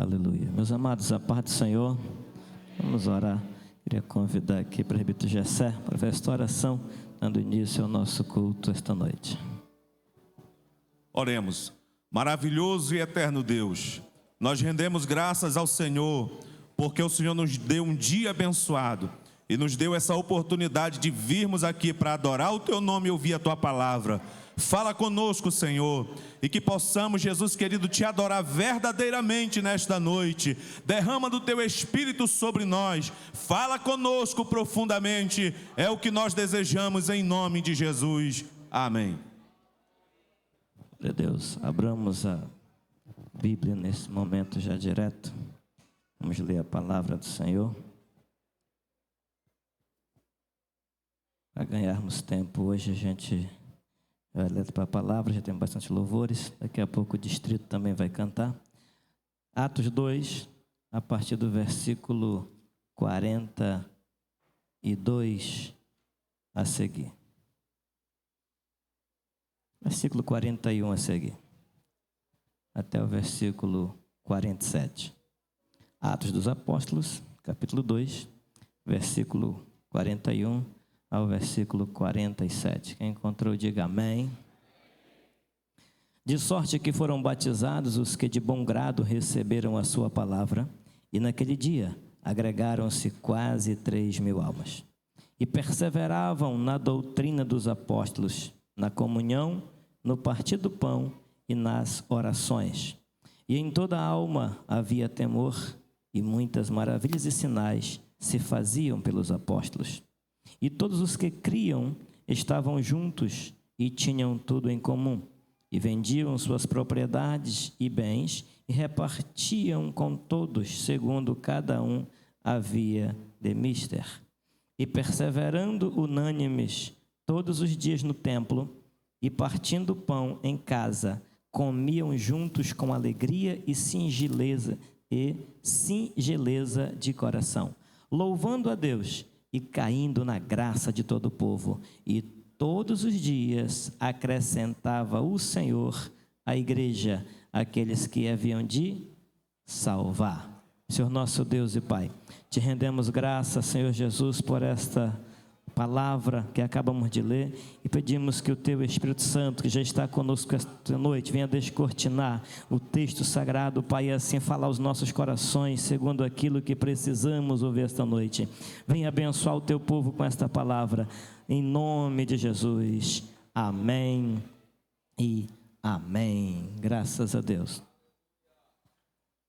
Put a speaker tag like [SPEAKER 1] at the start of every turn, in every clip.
[SPEAKER 1] Aleluia. Meus amados, a paz do Senhor. Vamos orar. Queria convidar aqui o presbítero Gessé para fazer esta oração, dando início ao nosso culto esta noite.
[SPEAKER 2] Oremos. Maravilhoso e eterno Deus, nós rendemos graças ao Senhor, porque o Senhor nos deu um dia abençoado e nos deu essa oportunidade de virmos aqui para adorar o Teu nome e ouvir a Tua palavra. Fala conosco, Senhor, e que possamos, Jesus querido, Te adorar verdadeiramente nesta noite. Derrama do Teu Espírito sobre nós, fala conosco profundamente, é o que nós desejamos em nome de Jesus. Amém.
[SPEAKER 1] Glória a Deus. Abramos a Bíblia nesse momento já direto. Vamos ler a palavra do Senhor. Para ganharmos tempo, hoje a gente vai ler para a palavra, já tem bastante louvores. Daqui a pouco o distrito também vai cantar. Atos 2, a partir do versículo 42 a seguir. Versículo 41 a seguir, até o versículo 47. Atos dos Apóstolos, capítulo 2, versículo 41 ao versículo 47. Quem encontrou, diga amém. De sorte que foram batizados os que de bom grado receberam a sua palavra, e naquele dia agregaram-se quase 3.000 almas. E perseveravam na doutrina dos apóstolos, na comunhão, no partir do pão e nas orações. E em toda a alma havia temor, e muitas maravilhas e sinais se faziam pelos apóstolos. E todos os que criam estavam juntos e tinham tudo em comum, e vendiam suas propriedades e bens, e repartiam com todos, segundo cada um havia de mister. E perseverando unânimes todos os dias no templo, e partindo pão em casa, comiam juntos com alegria e singeleza de coração, louvando a Deus e caindo na graça de todo o povo. E todos os dias acrescentava o Senhor à igreja aqueles que haviam de salvar. Senhor nosso Deus e Pai, te rendemos graças, Senhor Jesus, por esta palavra que acabamos de ler, e pedimos que o Teu Espírito Santo, que já está conosco esta noite, venha descortinar o texto sagrado, Pai, e assim falar aos nossos corações, segundo aquilo que precisamos ouvir esta noite. Venha abençoar o Teu povo com esta palavra, em nome de Jesus. Amém e amém. Graças a Deus.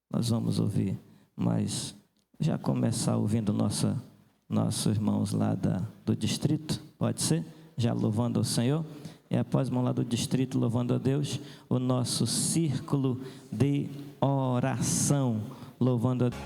[SPEAKER 1] Nós vamos ouvir, mas já começar ouvindo nossos irmãos lá do distrito, pode ser? Já louvando ao Senhor. E após irmão lá do distrito louvando a Deus, o nosso círculo de oração, louvando a Deus.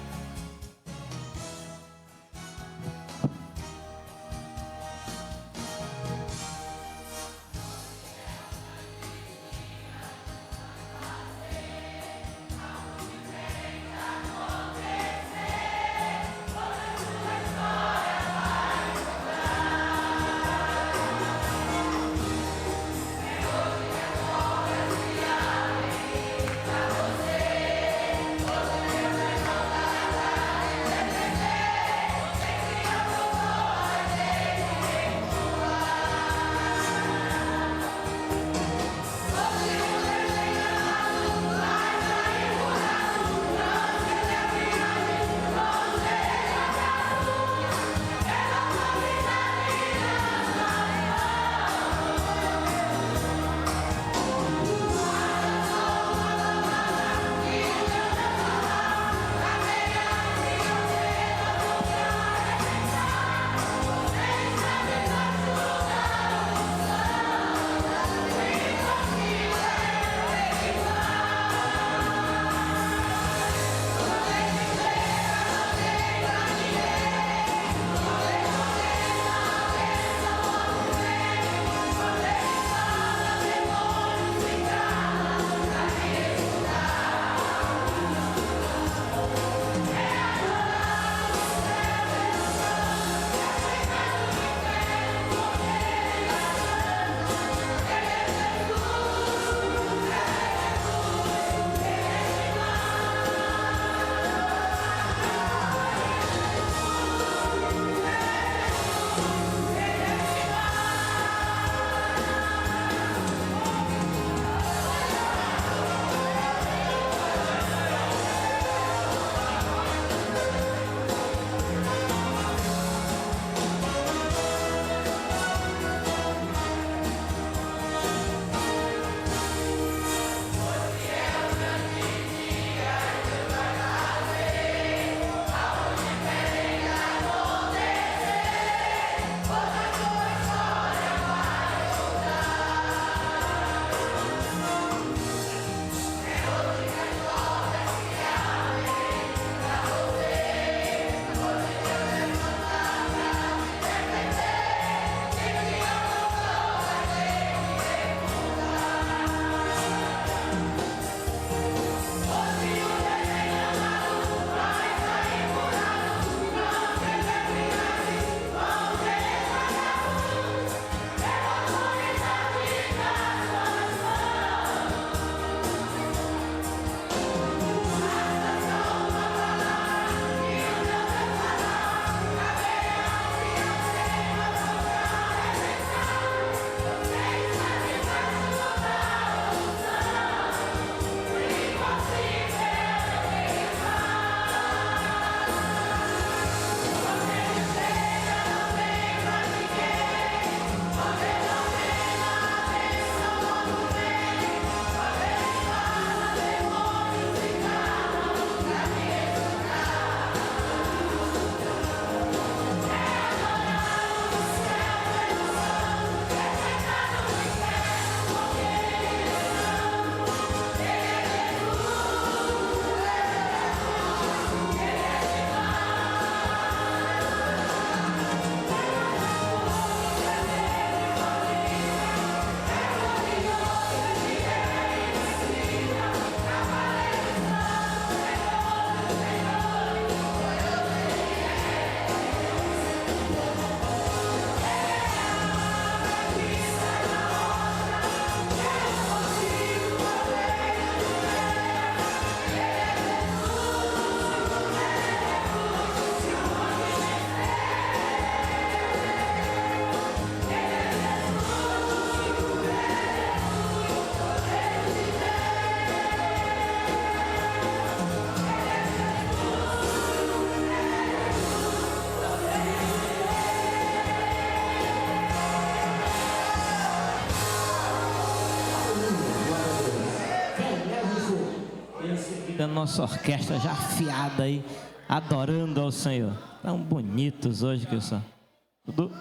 [SPEAKER 1] da nossa orquestra já afiada aí, adorando ao Senhor. Tão bonitos hoje que eu sou. Tudo.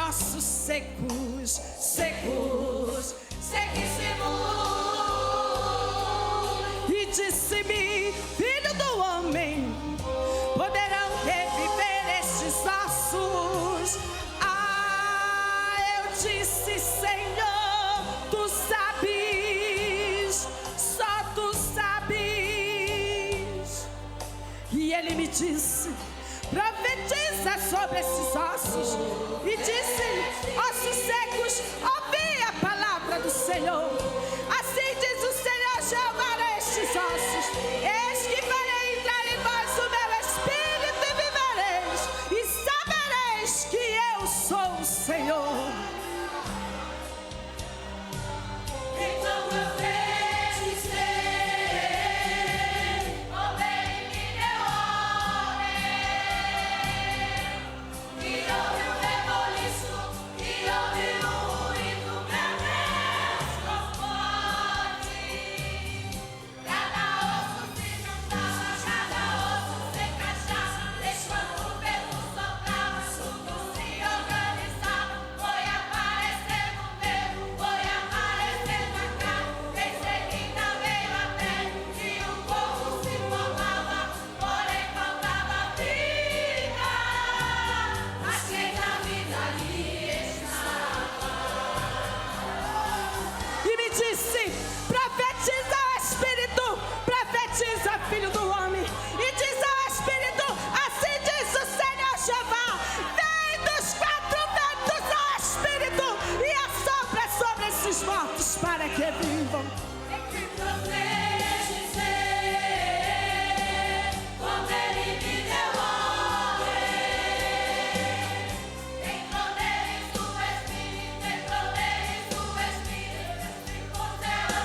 [SPEAKER 3] Ossos secos, secos, sequíssimos. E disse-me, filho do homem, poderão reviver estes ossos? Ah, eu disse, Senhor, tu sabes, só tu sabes. E ele me disse, profetiza sobre esses ossos. E disse, ossos secos, ouvi a palavra do Senhor. Assim diz o Senhor Jeová a estes ossos: eis que farei entrar em vós o meu espírito e vivereis, e sabereis que eu sou o Senhor. Então profetizei, como ele me deu ordem, e houve um reboliço, e houve um ruído, meu Deus, tão forte. Cada osso se juntava, cada osso se encaixava, deixando o vento soprar, tudo se organizava. Foi aparecendo o meu, foi aparecendo a cá. Em seguida veio a pé, e o povo se formava, porém faltava vida. Mas quem na vida ali estava. E me disse, profetiza ao Espírito, profetiza, filho do homem, e diz ao Espírito, assim diz o Senhor Jeová: vem dos quatro ventos ao Espírito e assopra sobre esses mortos para que vivam. Que profetizei, como ele me deu ordem. Entrou neles o Espírito, ficou céu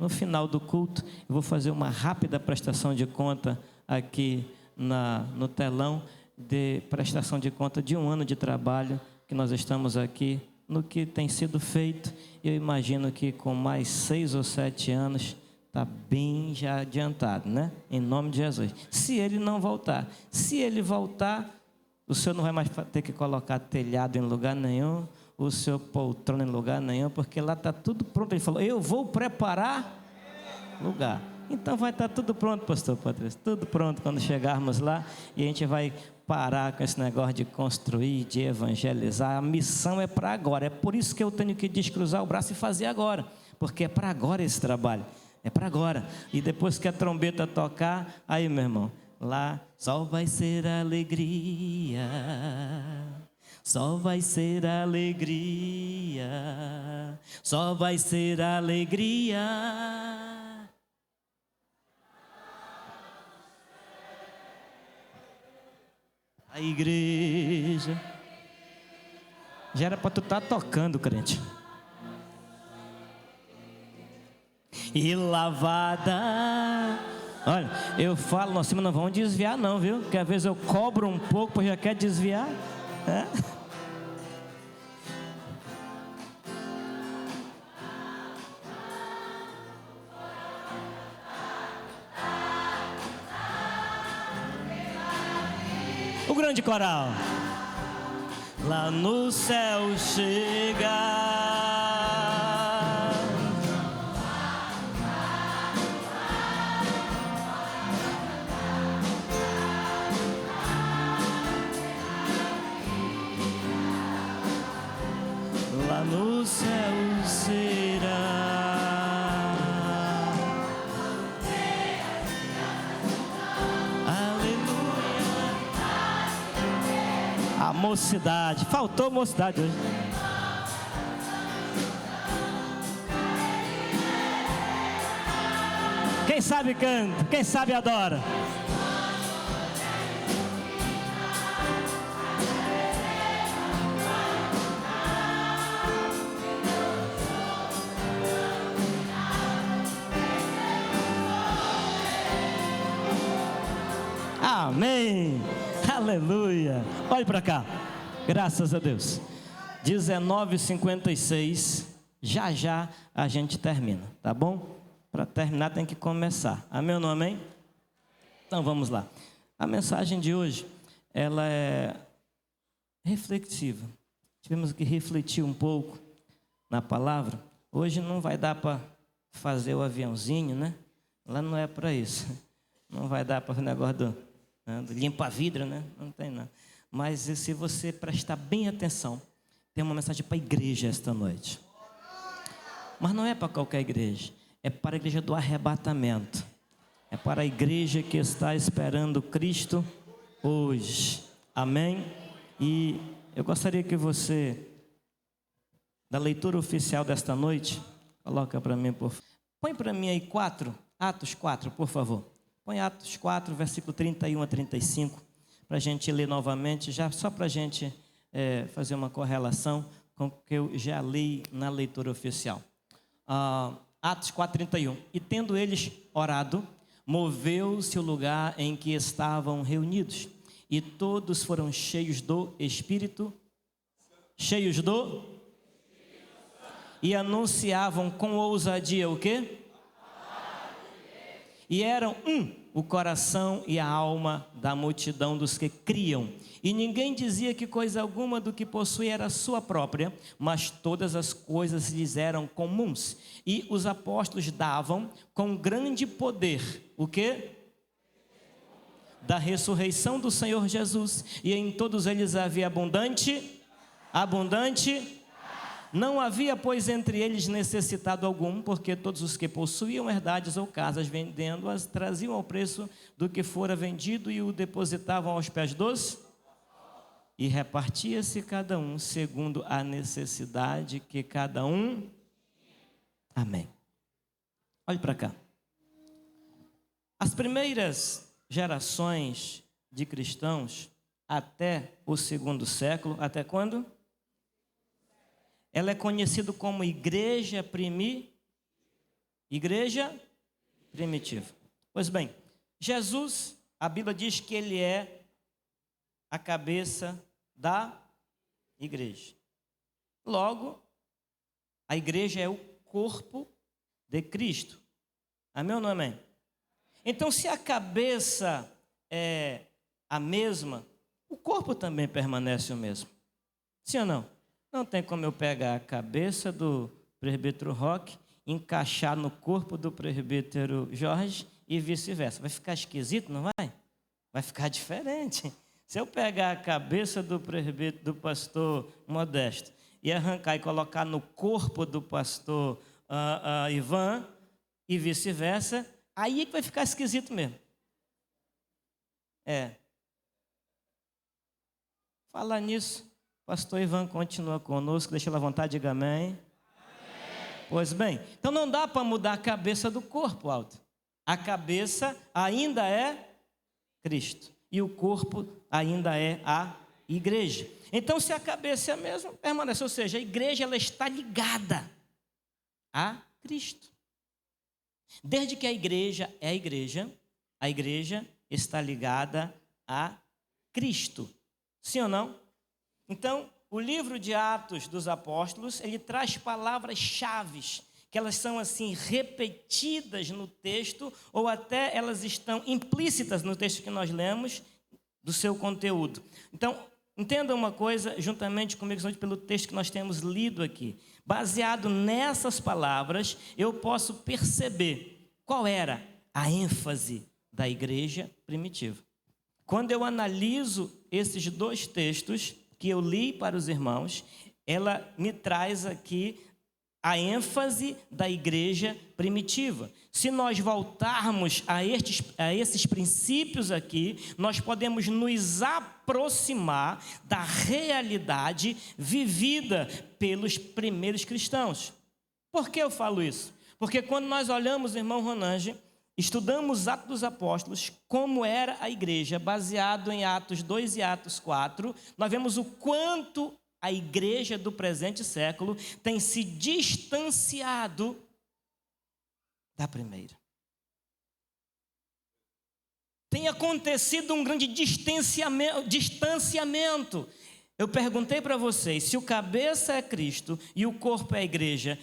[SPEAKER 1] no final do culto, eu vou fazer uma rápida prestação de conta aqui no telão, de prestação de conta de um ano de trabalho que nós estamos aqui, no que tem sido feito. Eu imagino que com mais 6 ou 7 anos, está bem já adiantado, né? Em nome de Jesus. Se ele não voltar, se ele voltar, o senhor não vai mais ter que colocar telhado em lugar nenhum, o senhor poltrona em lugar nenhum, porque lá está tudo pronto. Ele falou, eu vou preparar lugar. Então vai estar tudo pronto, pastor Patrício, tudo pronto quando chegarmos lá, e a gente vai parar com esse negócio de construir, de evangelizar. A missão é para agora, é por isso que eu tenho que descruzar o braço e fazer agora, porque é para agora esse trabalho, é para agora. E depois que a trombeta tocar, aí meu irmão, lá só vai ser alegria, só vai ser alegria, só vai ser alegria. A igreja já era para tu estar tocando, crente. E lavada. Olha, eu falo, nós não vamos desviar não, viu? Porque às vezes eu cobro um pouco, pois já quer desviar. É? O grande coral. Lá no céu chega. Lá no céu será. A mocidade, faltou mocidade hoje. Quem sabe canta, quem sabe adora. Amém. Aleluia. Olhe para cá. Graças a Deus. 19h56. Já a gente termina, tá bom? Para terminar tem que começar. Amém ou não amém? Então vamos lá. A mensagem de hoje, ela é reflexiva. Tivemos que refletir um pouco na palavra. Hoje não vai dar para fazer o aviãozinho, né? Lá não é para isso. Não vai dar para o negócio do limpa vidro, né? Não tem não. Mas se você prestar bem atenção, tem uma mensagem para a igreja esta noite. Mas não é para qualquer igreja, é para a igreja do arrebatamento. É para a igreja que está esperando Cristo hoje. Amém? E eu gostaria que você, da leitura oficial desta noite, coloca para mim, por favor. Põe para mim aí Atos 4, por favor. Põe Atos 4, versículo 31 a 35, para a gente ler novamente, já só para a gente fazer uma correlação com o que eu já li na leitura oficial. Atos 4, 31. E tendo eles orado, moveu-se o lugar em que estavam reunidos, e todos foram cheios do Espírito, e anunciavam com ousadia o quê? E eram o coração e a alma da multidão dos que criam. E ninguém dizia que coisa alguma do que possuía era sua própria, mas todas as coisas lhes eram comuns. E os apóstolos davam com grande poder, o quê? Da ressurreição do Senhor Jesus. E em todos eles havia abundante. Não havia, pois, entre eles necessitado algum, porque todos os que possuíam herdades ou casas, vendendo-as, traziam ao preço do que fora vendido e o depositavam aos pés dos, e repartia-se cada um segundo a necessidade que cada um. Amém. Olhe para cá. As primeiras gerações de cristãos, até o 2º século, até quando? Ela é conhecida como igreja primitiva. igreja primitiva. Pois bem, Jesus, a Bíblia diz que ele é a cabeça da igreja. Logo, a igreja é o corpo de Cristo. Amém ou não amém? Então, se a cabeça é a mesma, o corpo também permanece o mesmo. Sim ou não? Não tem como eu pegar a cabeça do presbítero Roque, encaixar no corpo do presbítero Jorge e vice-versa. Vai ficar esquisito, não vai? Vai ficar diferente. Se eu pegar a cabeça do presbítero, do pastor Modesto e arrancar e colocar no corpo do pastor Ivan e vice-versa, aí é que vai ficar esquisito mesmo. Falar nisso, pastor Ivan continua conosco, deixa ele à vontade, diga amém. Amém. Pois bem, então não dá para mudar a cabeça do corpo, Aldo. A cabeça ainda é Cristo e o corpo ainda é a igreja. Então, se a cabeça é a mesma, permanece, ou seja, a igreja ela está ligada a Cristo. Desde que a igreja é a igreja está ligada a Cristo. Sim ou não? Então, o livro de Atos dos Apóstolos, ele traz palavras-chave, que elas são assim repetidas no texto, ou até elas estão implícitas no texto que nós lemos, do seu conteúdo. Então, entenda uma coisa, juntamente comigo, pelo texto que nós temos lido aqui. Baseado nessas palavras, eu posso perceber qual era a ênfase da igreja primitiva. Quando eu analiso esses dois textos que eu li para os irmãos, ela me traz aqui a ênfase da igreja primitiva. Se nós voltarmos a esses princípios aqui, nós podemos nos aproximar da realidade vivida pelos primeiros cristãos. Por que eu falo isso? Porque quando nós olhamos, irmão Ronange, estudamos Atos dos Apóstolos, como era a igreja, baseado em Atos 2 e Atos 4, nós vemos o quanto a igreja do presente século tem se distanciado da primeira. Tem acontecido um grande distanciamento. Eu perguntei para vocês, se o cabeça é Cristo e o corpo é a igreja,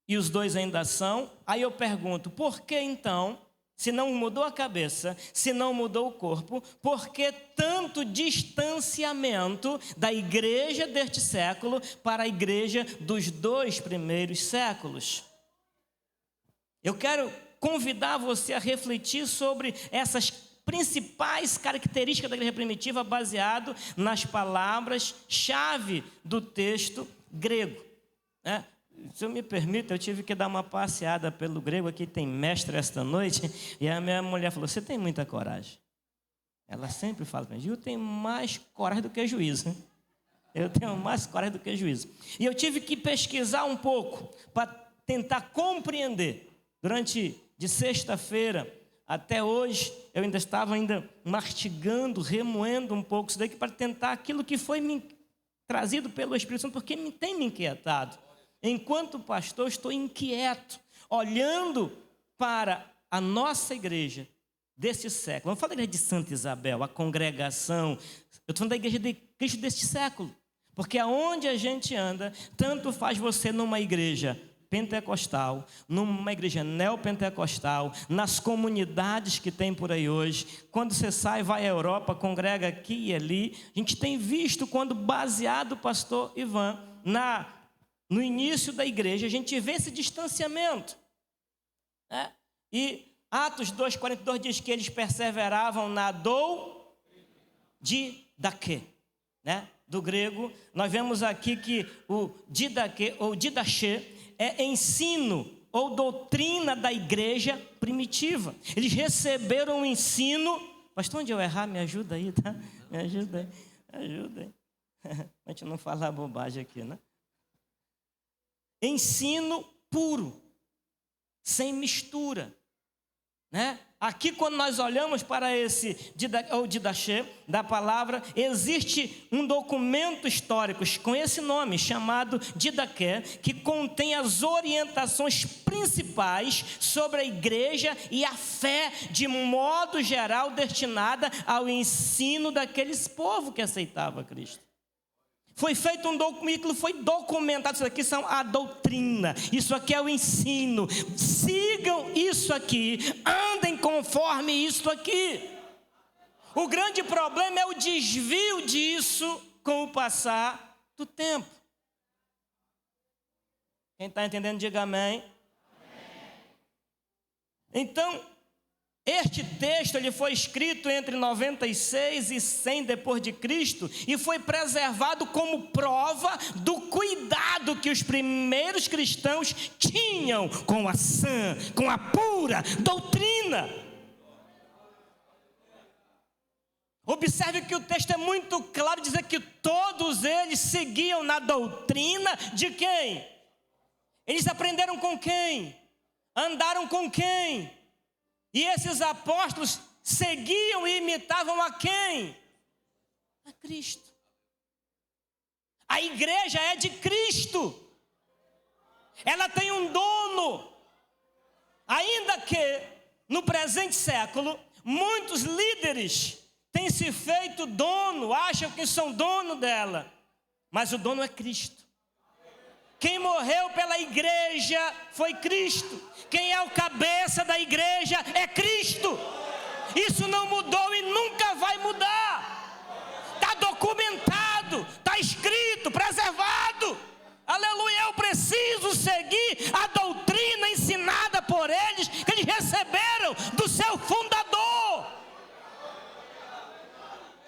[SPEAKER 1] e os dois ainda são, aí eu pergunto, por que então, se não mudou a cabeça, se não mudou o corpo, por que tanto distanciamento da igreja deste século para a igreja dos dois primeiros séculos? Eu quero convidar você a refletir sobre essas principais características da igreja primitiva baseado nas palavras-chave do texto grego, né? Se eu me permito, eu tive que dar uma passeada pelo grego, aqui tem mestre esta noite, e a minha mulher falou, você tem muita coragem. Ela sempre fala para mim, eu tenho mais coragem do que juízo. Eu tenho mais coragem do que juízo. E eu tive que pesquisar um pouco, para tentar compreender. Durante de sexta-feira até hoje, eu ainda estava mastigando, remoendo um pouco isso daqui, para tentar aquilo que foi me trazido pelo Espírito Santo, porque tem me inquietado. Enquanto pastor, estou inquieto, olhando para a nossa igreja deste século. Vamos falar da igreja de Santa Isabel, a congregação. Eu estou falando da igreja de Cristo deste século. Porque aonde a gente anda, tanto faz você numa igreja pentecostal, numa igreja neopentecostal, nas comunidades que tem por aí hoje. Quando você sai, vai à Europa, congrega aqui e ali. A gente tem visto quando, baseado, pastor Ivan, no início da igreja, a gente vê esse distanciamento, né? E Atos 2,42 diz que eles perseveravam na didaquê, né? Do grego, nós vemos aqui que o didaquê ou didaché é ensino ou doutrina da igreja primitiva. Eles receberam o ensino. Pastor, onde eu errar, me ajuda aí, tá? Me ajuda aí. A gente não falar bobagem aqui, né? Ensino puro, sem mistura, né? aqui quando nós olhamos para esse Didaché da palavra, existe um documento histórico com esse nome, chamado Didaché, que contém as orientações principais sobre a igreja e a fé, de modo geral, destinada ao ensino daqueles povos que aceitavam Cristo. Foi feito um documento, foi documentado. Isso aqui são a doutrina, isso aqui é o ensino. Sigam isso aqui, andem conforme isso aqui. O grande problema é o desvio disso com o passar do tempo. Quem está entendendo, diga amém. Então, este texto ele foi escrito entre 96 e 100 depois de Cristo e foi preservado como prova do cuidado que os primeiros cristãos tinham com a sã, com a pura doutrina. Observe que o texto é muito claro, dizer que todos eles seguiam na doutrina de quem? Eles aprenderam com quem? Andaram com quem? E esses apóstolos seguiam e imitavam a quem? A Cristo. A igreja é de Cristo. Ela tem um dono. Ainda que no presente século, muitos líderes têm se feito dono, acham que são dono dela. Mas o dono é Cristo. Quem morreu pela igreja foi Cristo. Quem é o cabeça da igreja é Cristo. Isso não mudou e nunca vai mudar. Está documentado, está escrito, preservado. Aleluia, eu preciso seguir a doutrina ensinada por eles, que eles receberam do seu fundador.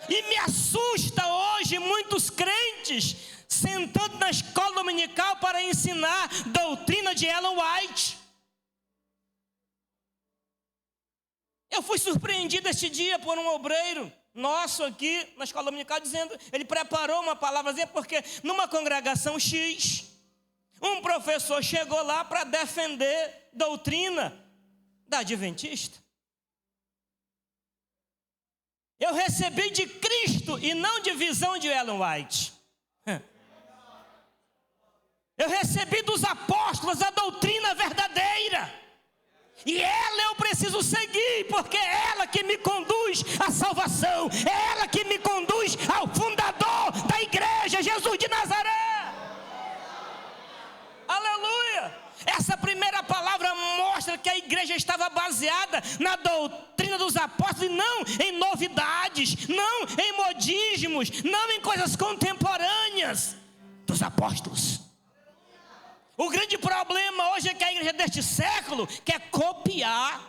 [SPEAKER 1] E me assusta hoje muitos crentes sentando na escola dominical para ensinar doutrina de Ellen White. Eu fui surpreendido este dia por um obreiro nosso aqui na escola dominical, dizendo, ele preparou uma palavrazinha, porque numa congregação X, um professor chegou lá para defender doutrina da adventista. Eu recebi de Cristo e não de visão de Ellen White. Eu recebi dos apóstolos a doutrina verdadeira. E ela eu preciso seguir, porque é ela que me conduz à salvação. É ela que me conduz ao fundador da igreja, Jesus de Nazaré. Aleluia! Essa primeira palavra mostra que a igreja estava baseada na doutrina dos apóstolos, e não em novidades, não em modismos, não em coisas contemporâneas dos apóstolos. O grande problema hoje é que a igreja deste século quer copiar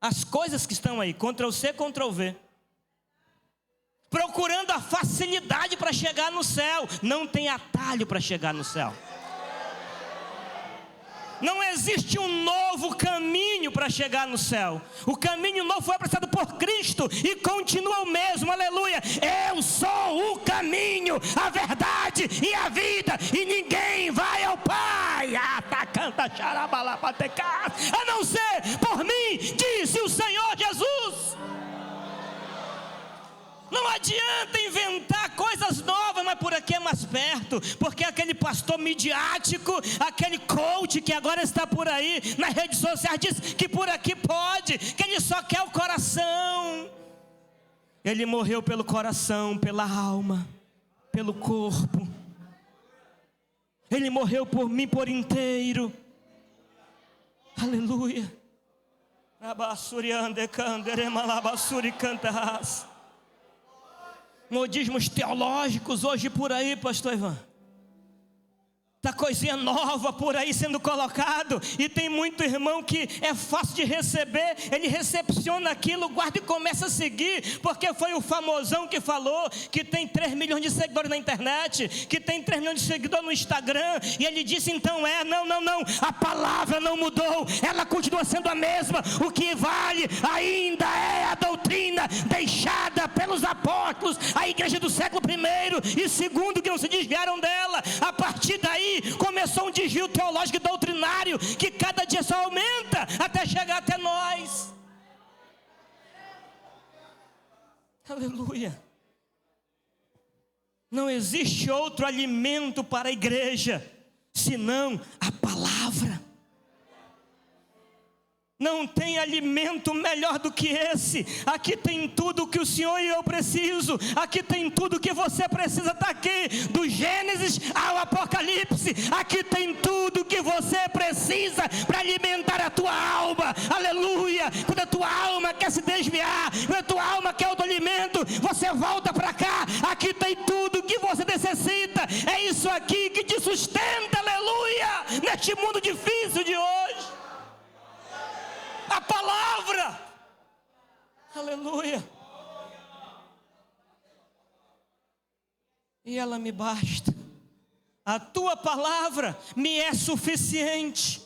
[SPEAKER 1] as coisas que estão aí, Ctrl+C, Ctrl+V, procurando a facilidade para chegar no céu. Não tem atalho para chegar no céu. Não existe um novo caminho para chegar no céu. O caminho novo foi apresentado por Cristo e continua o mesmo, aleluia. Eu sou o caminho, a verdade e a vida, e ninguém vai ao Pai a não ser por mim, disse o Senhor Jesus. Não adianta inventar coisas novas, mas por aqui é mais perto, porque aquele pastor midiático, aquele coach que agora está por aí nas redes sociais, diz que por aqui pode, que ele só quer o coração. Ele morreu pelo coração, pela alma, pelo corpo. Ele morreu por mim por inteiro. Aleluia. Modismos teológicos hoje por aí, pastor Ivan. Tá coisinha nova por aí sendo colocado, e tem muito irmão que é fácil de receber, ele recepciona aquilo, guarda e começa a seguir, porque foi o famosão que falou que tem 3 milhões de seguidores na internet, que tem 3 milhões de seguidores no Instagram, e ele disse então não, a palavra não mudou, ela continua sendo a mesma, o que vale ainda é a doutrina deixada pelos apóstolos, a igreja do século I e segundo, que não se desviaram dela. A partir daí começou um desvio teológico e doutrinário que cada dia só aumenta até chegar até nós. Aleluia. Não existe outro alimento para a igreja, senão a palavra. Não tem alimento melhor do que esse. Aqui tem tudo que o Senhor e eu preciso. Aqui tem tudo que você precisa. Está aqui, do Gênesis ao Apocalipse. Aqui tem tudo que você precisa para alimentar a tua alma. Aleluia. Quando a tua alma quer se desviar, quando a tua alma quer outro alimento, você volta para cá. Aqui tem tudo que você necessita. É isso aqui que te sustenta, aleluia, neste mundo difícil de hoje. A palavra, aleluia, e ela me basta. A tua palavra me é suficiente.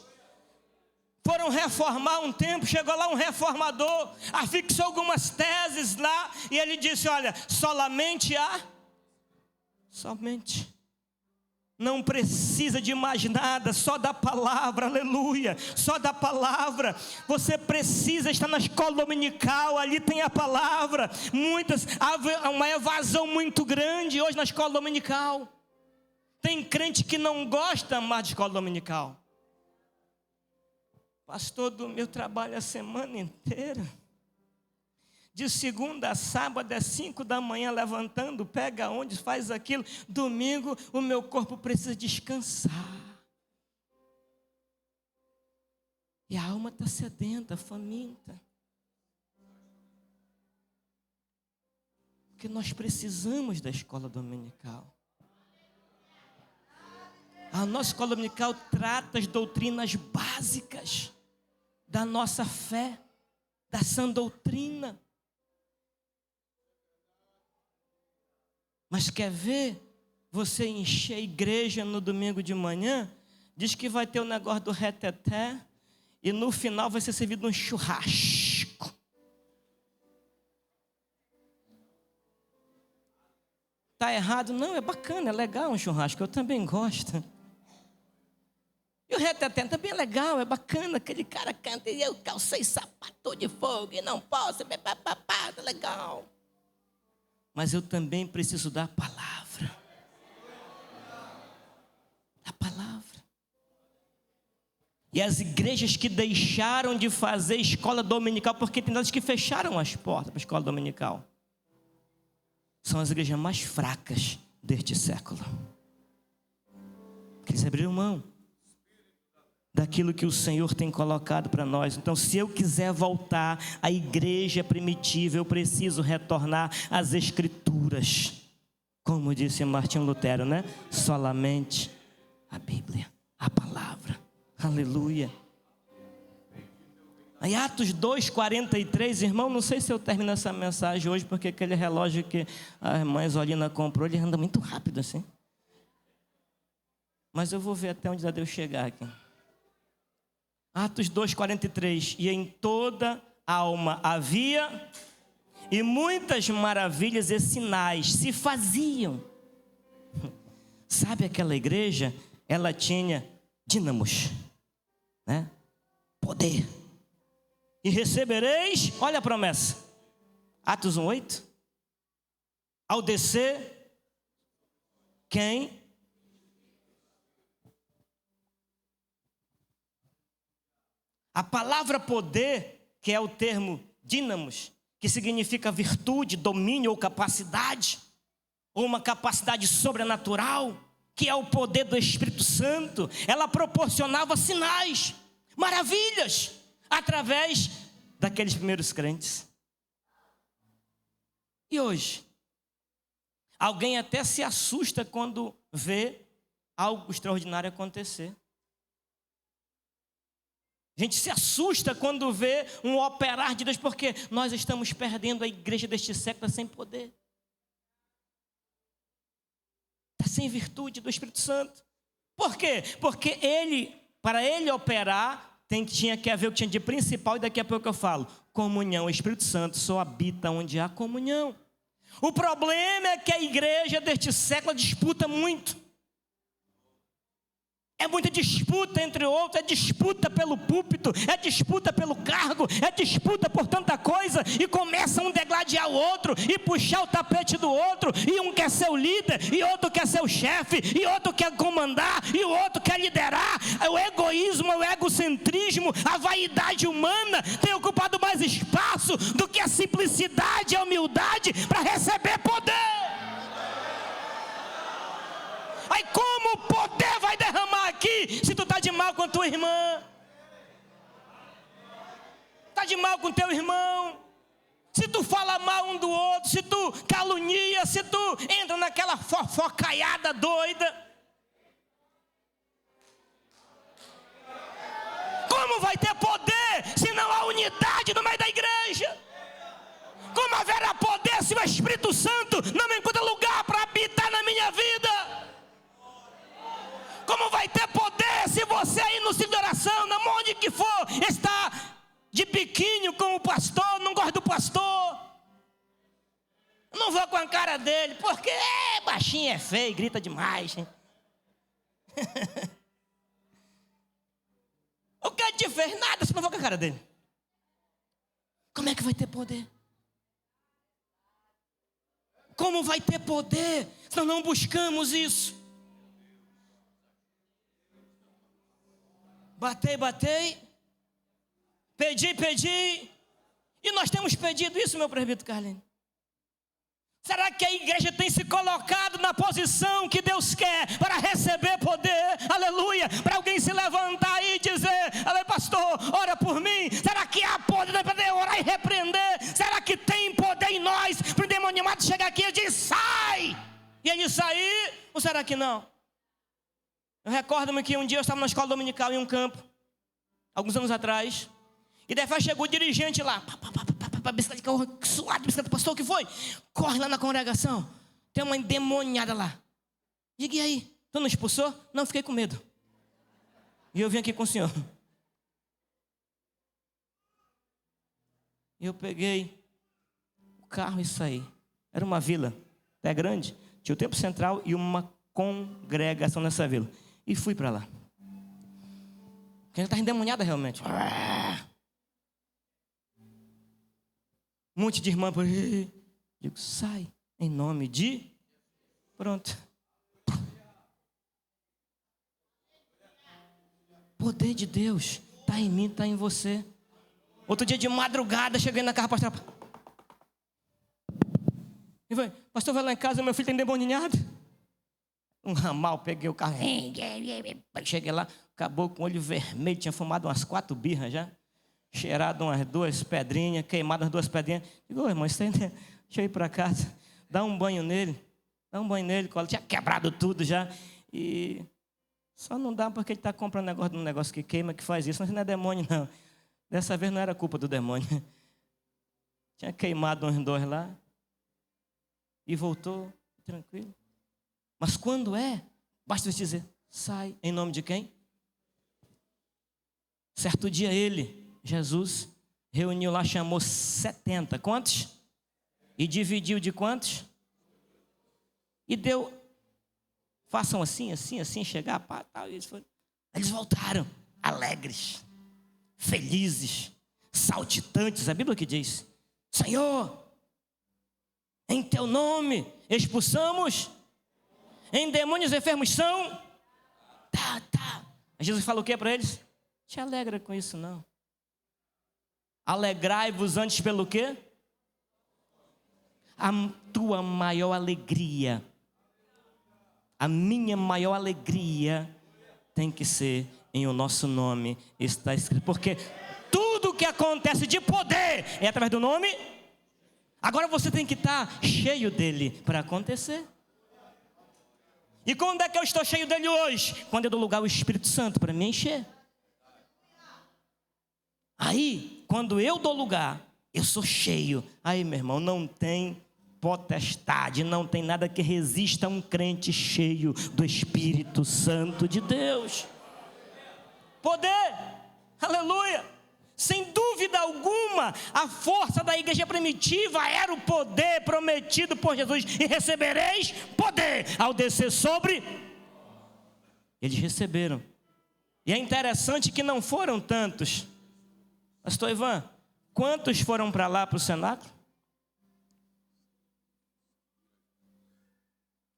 [SPEAKER 1] Foram reformar um tempo, chegou lá um reformador, afixou algumas teses lá, e ele disse: olha, somente. Não precisa de mais nada, só da palavra, aleluia, só da palavra. Você precisa estar na escola dominical, ali tem a palavra. Há uma evasão muito grande hoje na escola dominical. Tem crente que não gosta mais de escola dominical. Pastor, do meu trabalho a semana inteira, de segunda a sábado, às 5 da manhã, levantando, pega onde, faz aquilo. Domingo, o meu corpo precisa descansar. E a alma está sedenta, faminta. Porque nós precisamos da escola dominical. A nossa escola dominical trata as doutrinas básicas da nossa fé, da sã doutrina. Mas quer ver você encher a igreja no domingo de manhã? Diz que vai ter o negócio do reteté e no final vai ser servido um churrasco. Está errado? Não, é bacana, é legal um churrasco, eu também gosto. E o reteté também é legal, é bacana, aquele cara canta e eu calcei sapato de fogo e não posso, é legal. Mas eu também preciso da palavra. Da palavra. E as igrejas que deixaram de fazer escola dominical, porque tem outras que fecharam as portas para a escola dominical, são as igrejas mais fracas deste século. Porque eles abriram mão daquilo que o Senhor tem colocado para nós. Então, se eu quiser voltar à igreja primitiva, eu preciso retornar às Escrituras. Como disse Martinho Lutero, né? Solamente a Bíblia, a palavra. Aleluia. Aí Atos 2:43, irmão, não sei se eu termino essa mensagem hoje, porque aquele relógio que a irmã Isolina comprou, ele anda muito rápido assim. Mas eu vou ver até onde Deus chegar aqui. Atos 2:43, e em toda alma havia, e muitas maravilhas e sinais se faziam. Sabe aquela igreja? Ela tinha dínamos, né? Poder. E recebereis, olha a promessa, Atos 1:8, ao descer, quem? A palavra poder, que é o termo dínamos, que significa virtude, domínio ou capacidade, ou uma capacidade sobrenatural, que é o poder do Espírito Santo, ela proporcionava sinais, maravilhas, através daqueles primeiros crentes. E hoje, alguém até se assusta quando vê algo extraordinário acontecer. A gente se assusta quando vê um operar de Deus, porque nós estamos perdendo a igreja deste século sem poder. Está sem virtude do Espírito Santo. Por quê? Porque para ele operar, tinha que haver o que tinha de principal, e daqui a pouco eu falo, comunhão. O Espírito Santo só habita onde há comunhão. O problema é que a igreja deste século disputa muito. É muita disputa entre outros, é disputa pelo púlpito, é disputa pelo cargo, é disputa por tanta coisa, e começa um degladiar o outro, e puxar o tapete do outro, e um quer ser o líder, e outro quer ser o chefe, e outro quer comandar, e o outro quer liderar. O egoísmo, o egocentrismo, a vaidade humana tem ocupado mais espaço do que a simplicidade e a humildade para receber poder. Aí como o poder vai derramar aqui se tu está de mal com a tua irmã? Está de mal com teu irmão? Se tu fala mal um do outro, se tu calunia, se tu entra naquela fofocaiada doida. Como vai ter poder se não há unidade no meio da igreja? Como haverá poder se o Espírito Santo não encontra lugar para habitar na minha vida? Como vai ter poder se você aí no ciclo de oração, na onde que for, está de biquinho com o pastor, não gosta do pastor? Não vou com a cara dele, porque baixinho é feio, grita demais. O que te fez? Nada, se não vou com a cara dele. Como é que vai ter poder? Como vai ter poder se nós não buscamos isso? Batei, pedi, e nós temos pedido isso, meu presbítero Carlinhos. Será que a igreja tem se colocado na posição que Deus quer para receber poder? Aleluia! Para alguém se levantar e dizer: aleluia, pastor, ora por mim. Será que há poder para orar e repreender? Será que tem poder em nós para o demoniado chegar aqui e dizer: sai! E ele sair? Ou será que não? Eu recordo-me que um dia eu estava na escola dominical em um campo, alguns anos atrás, e daí chegou o dirigente lá, bicicleta, suado, bicicleta, pastor, o que foi? Corre lá na congregação, tem uma endemoniada lá. Diga, e aí, tu não expulsou? Não, fiquei com medo. E eu vim aqui com o senhor. E eu peguei o carro e saí. Era uma vila, até grande, tinha o Templo Central e uma congregação nessa vila. E fui para lá. Porque ela estava endemoniada realmente. Um monte de irmã por aí. Digo, sai, em nome de... Pronto. Poder de Deus está em mim, está em você. Outro dia de madrugada, cheguei na casa pastoral. E foi, pastor, vai lá em casa, meu filho está endemoniado. Um ramal, peguei o carro, cheguei lá, acabou com o olho vermelho, tinha fumado umas 4 birras já, cheirado umas 2 pedrinhas, queimado umas 2 pedrinhas. Digo, irmão, isso aí, deixa eu ir para casa, dá um banho nele, quando tinha quebrado tudo já, e só não dá porque ele está comprando um negócio que queima, que faz isso, mas não é demônio não, dessa vez não era culpa do demônio, tinha queimado uns 2 lá, e voltou, tranquilo. Mas quando basta você dizer, sai, em nome de quem? Certo dia Jesus, reuniu lá, chamou 70, quantos? E dividiu de quantos? E deu, façam assim, chegar, pá, tal. E eles voltaram, alegres, felizes, saltitantes, a Bíblia que diz, Senhor, em teu nome expulsamos... Em demônios enfermos são... Tá. Jesus falou o que para eles? Te alegra com isso não. Alegrai-vos antes pelo quê? A tua maior alegria, a minha maior alegria tem que ser em o nosso nome. Está escrito. Porque tudo que acontece de poder é através do nome. Agora você tem que estar cheio dele para acontecer. E quando é que eu estou cheio dele hoje? Quando eu dou lugar ao Espírito Santo para me encher. Aí, quando eu dou lugar, eu sou cheio. Aí, meu irmão, não tem potestade, não tem nada que resista a um crente cheio do Espírito Santo de Deus. Poder, aleluia. Sem dúvida alguma, a força da igreja primitiva era o poder prometido por Jesus. E recebereis poder ao descer sobre... Eles receberam. E é interessante que não foram tantos. Pastor Ivan, quantos foram para lá, para o cenáculo?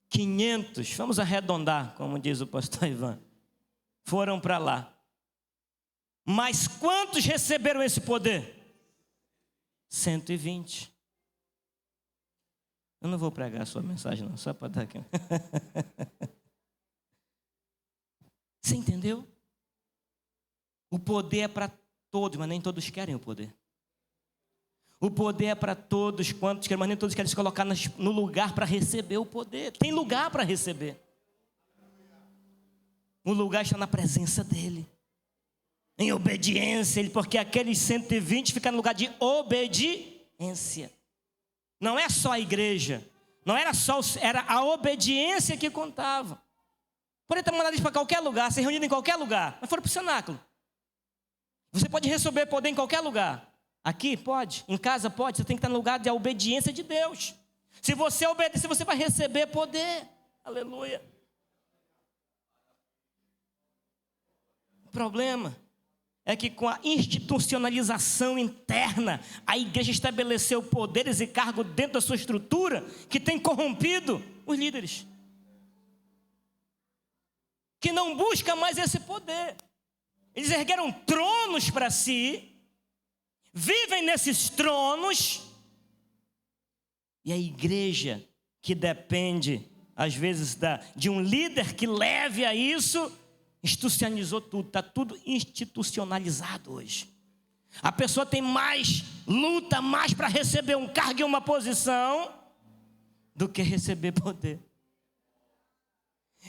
[SPEAKER 1] 500, vamos arredondar, como diz o pastor Ivan. Foram para lá. Mas quantos receberam esse poder? 120. Eu não vou pregar a sua mensagem não, só para dar aqui. Você entendeu? O poder é para todos, mas nem todos querem o poder. O poder é para todos, quantos querem, mas nem todos querem se colocar no lugar para receber o poder. Tem lugar para receber. O lugar está na presença dele. Em obediência, porque aqueles 120 ficam no lugar de obediência. Não é só a igreja, não era só, era a obediência que contava. Podem ter mandado isso para qualquer lugar, ser reunido em qualquer lugar, mas foram para o cenáculo. Você pode receber poder em qualquer lugar. Aqui pode, em casa pode, você tem que estar no lugar da obediência de Deus. Se você obedecer, você vai receber poder. Aleluia. O problema é que com a institucionalização interna, a igreja estabeleceu poderes e cargos dentro da sua estrutura que tem corrompido os líderes. Que não busca mais esse poder. Eles ergueram tronos para si, vivem nesses tronos, e a igreja que depende, às vezes, de um líder que leve a isso, institucionalizou tudo, está tudo institucionalizado hoje. A pessoa tem mais, luta mais para receber um cargo e uma posição do que receber poder.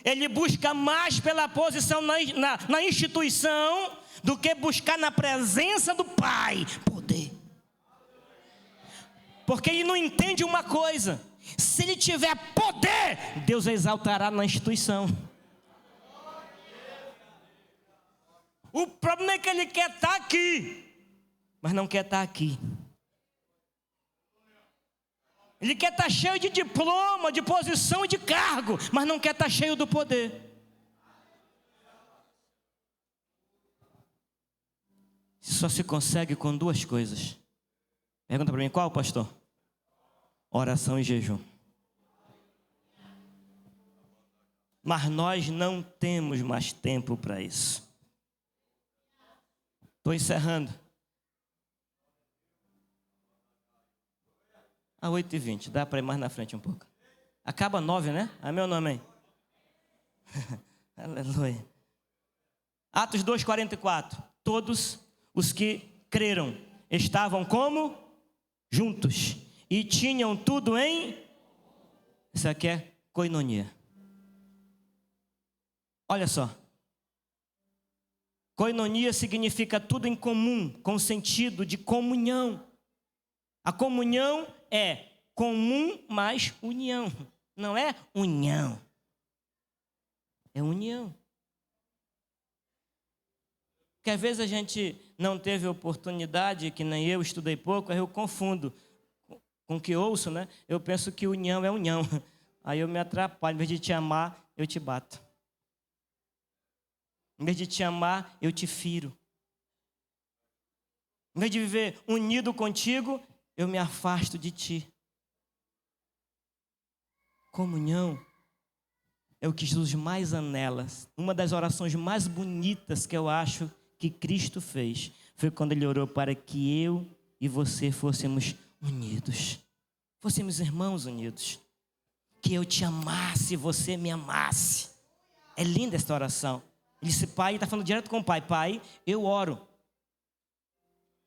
[SPEAKER 1] Ele busca mais pela posição na instituição do que buscar na presença do Pai poder. Porque ele não entende uma coisa: se ele tiver poder, Deus exaltará na instituição. O problema é que ele quer estar aqui, mas não quer estar aqui. Ele quer estar cheio de diploma, de posição e de cargo, mas não quer estar cheio do poder. Só se consegue com duas coisas. Pergunta para mim, qual, pastor? Oração e jejum. Mas nós não temos mais tempo para isso. Estou encerrando. A 8h20, dá para ir mais na frente um pouco. Acaba 9, né? Amém ou não amém? Aleluia. Atos 2:44. Todos os que creram estavam como? Juntos. E tinham tudo em? Isso aqui é koinonia. Olha só. Koinonia significa tudo em comum, com sentido de comunhão. A comunhão é comum mais união. Não é união. É união. Porque às vezes a gente não teve oportunidade, que nem eu estudei pouco, aí eu confundo com o que ouço, né? Eu penso que união é união. Aí eu me atrapalho, em vez de te amar, eu te bato. Em vez de te amar, eu te firo. Em vez de viver unido contigo, eu me afasto de ti. Comunhão é o que Jesus mais anela. Uma das orações mais bonitas que eu acho que Cristo fez foi quando ele orou para que eu e você fôssemos unidos. Fôssemos irmãos unidos. Que eu te amasse e você me amasse. É linda esta oração. Ele disse, Pai, está falando direto com o Pai. Pai, eu oro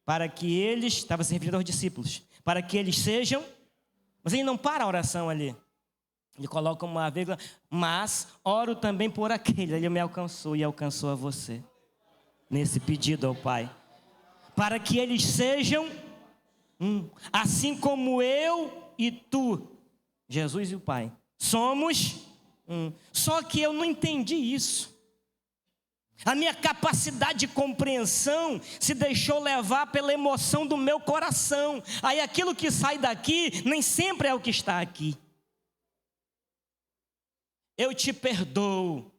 [SPEAKER 1] para que eles, estava se referindo aos discípulos, para que eles sejam, mas ele não para a oração ali. Ele coloca uma vírgula, mas oro também por aquele. Ele me alcançou e alcançou a você. Nesse pedido ao Pai. Para que eles sejam assim como eu e tu, Jesus e o Pai, somos Só que eu não entendi isso. A minha capacidade de compreensão se deixou levar pela emoção do meu coração. Aí aquilo que sai daqui nem sempre é o que está aqui. Eu te perdoo,